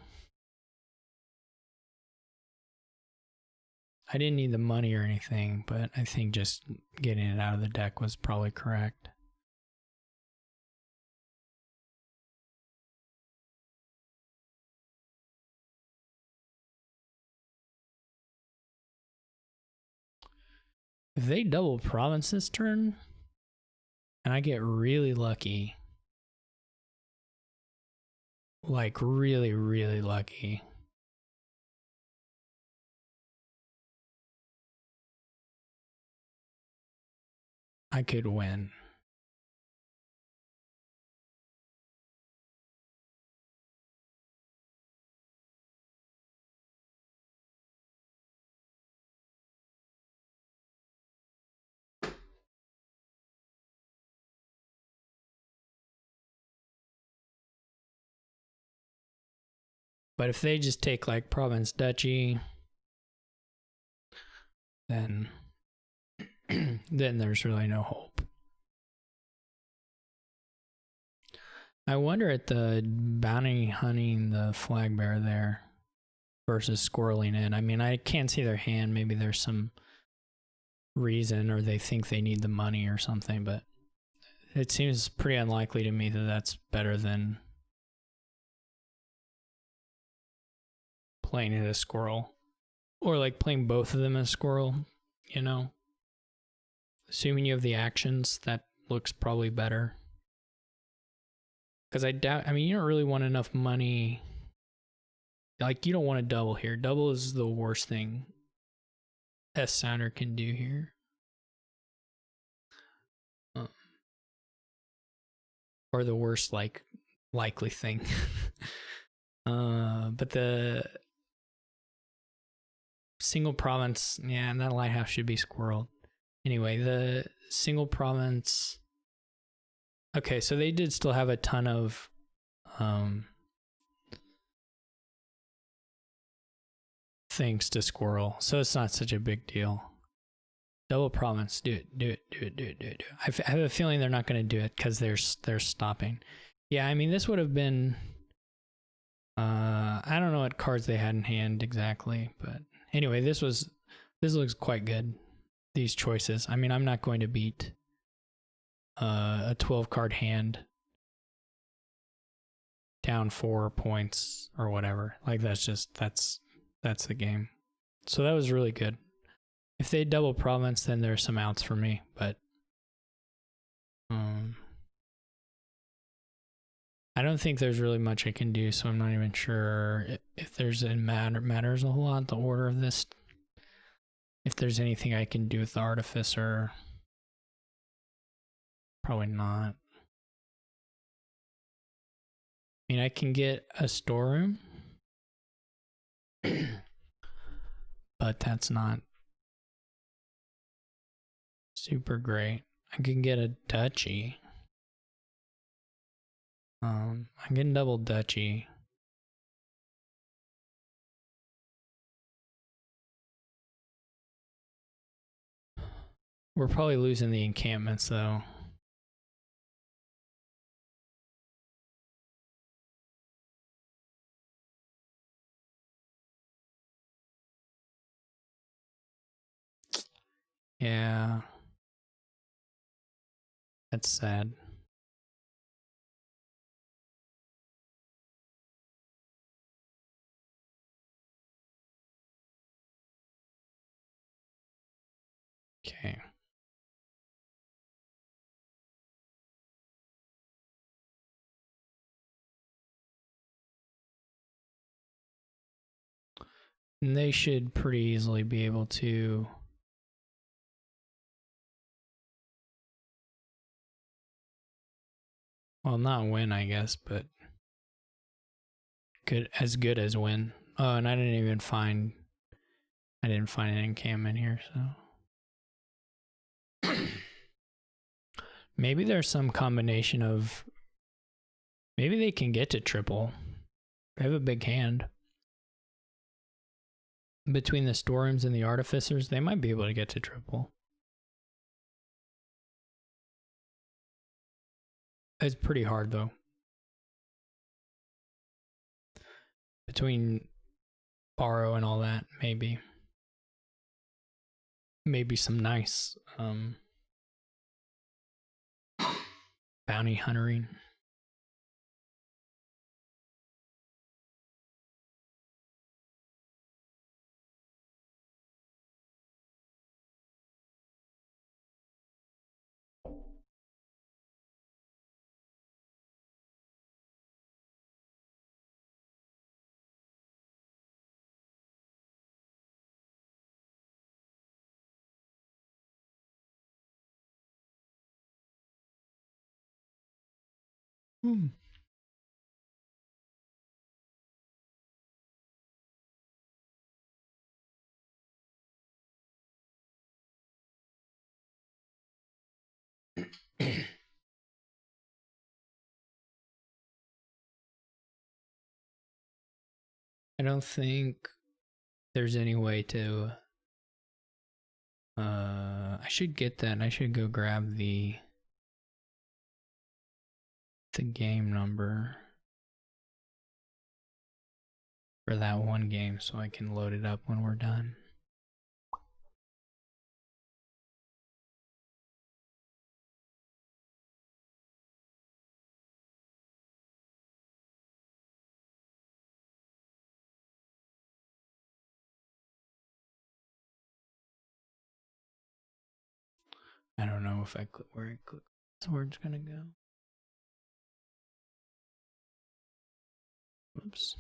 I didn't need the money or anything, but I think just getting it out of the deck was probably correct. If they double province this turn, and I get really lucky, like really, really lucky, I could win. But if they just take like province duchy, then then there's really no hope. I wonder at the bounty hunting the flag bearer there versus squirreling in. I mean, I can't see their hand. Maybe there's some reason, or they think they need the money or something, but it seems pretty unlikely to me that that's better than playing it as squirrel. Or like playing both of them as squirrel, you know? Assuming you have the actions, that looks probably better. Because I doubt, I mean, you don't really want enough money. Like, you don't want to double here. Double is the worst thing SSounder can do here. Or the worst, like, likely thing. But the single province, yeah, and that lighthouse should be squirreled. Anyway, the single province. Okay, so they did still have a ton of things to squirrel, so it's not such a big deal. Double province, do it. I have a feeling they're not going to do it because they're stopping. Yeah, I mean, this would have been. I don't know what cards they had in hand exactly, but anyway, this looks quite good. These choices. I mean, I'm not going to beat a 12 card hand down 4 points or whatever. Like that's the game. So that was really good. If they double province, then there's some outs for me, but I don't think there's really much I can do, so I'm not even sure if matters a whole lot the order of this. If there's anything I can do with the artificer, probably not. I mean, I can get a storeroom, but that's not super great. I can get a duchy. I'm getting double duchy. We're probably losing the encampments though. Yeah. That's sad. Okay. And they should pretty easily be able to well, not win, I guess, but good as win. Oh, and I didn't find an encampment here, so maybe there's some combination of maybe they can get to triple. They have a big hand. Between the storms and the artificers, they might be able to get to triple. It's pretty hard though. Between borrow and all that, maybe some nice bounty huntering. I don't think there's any way to I should get that. I should go grab the game number for that one game so I can load it up when we're done. I don't know if I click where I click. That's where it's gonna go. Whoops.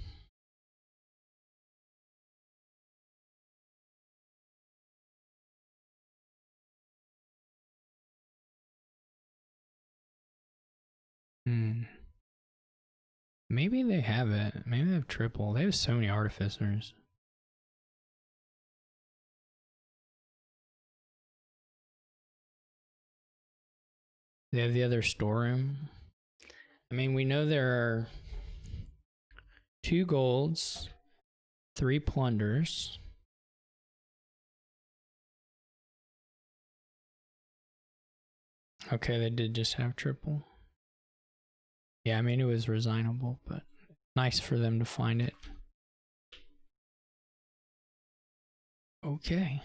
Maybe they have it. Maybe they have triple. They have so many artificers. They have the other storeroom. I mean, we know there are 2 golds, 3 plunders. Okay, they did just have triple. Yeah, I mean, it was resignable, but nice for them to find it. Okay.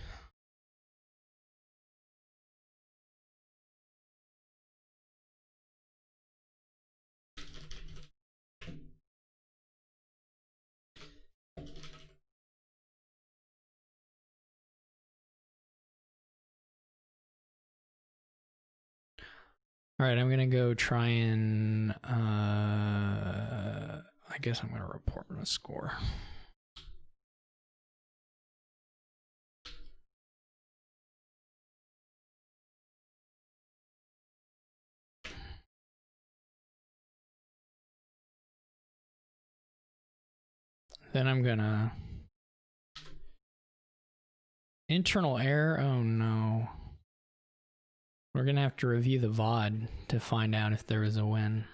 All right, I'm gonna go try and I guess I'm gonna report the score. Then I'm gonna internal error. Oh no. We're gonna have to review the VOD to find out if there was a win.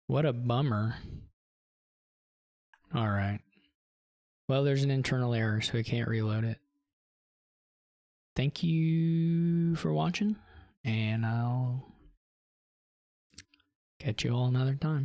What a bummer. Alright. Well, there's an internal error, so we can't reload it. Thank you for watching, and I'll catch you all another time.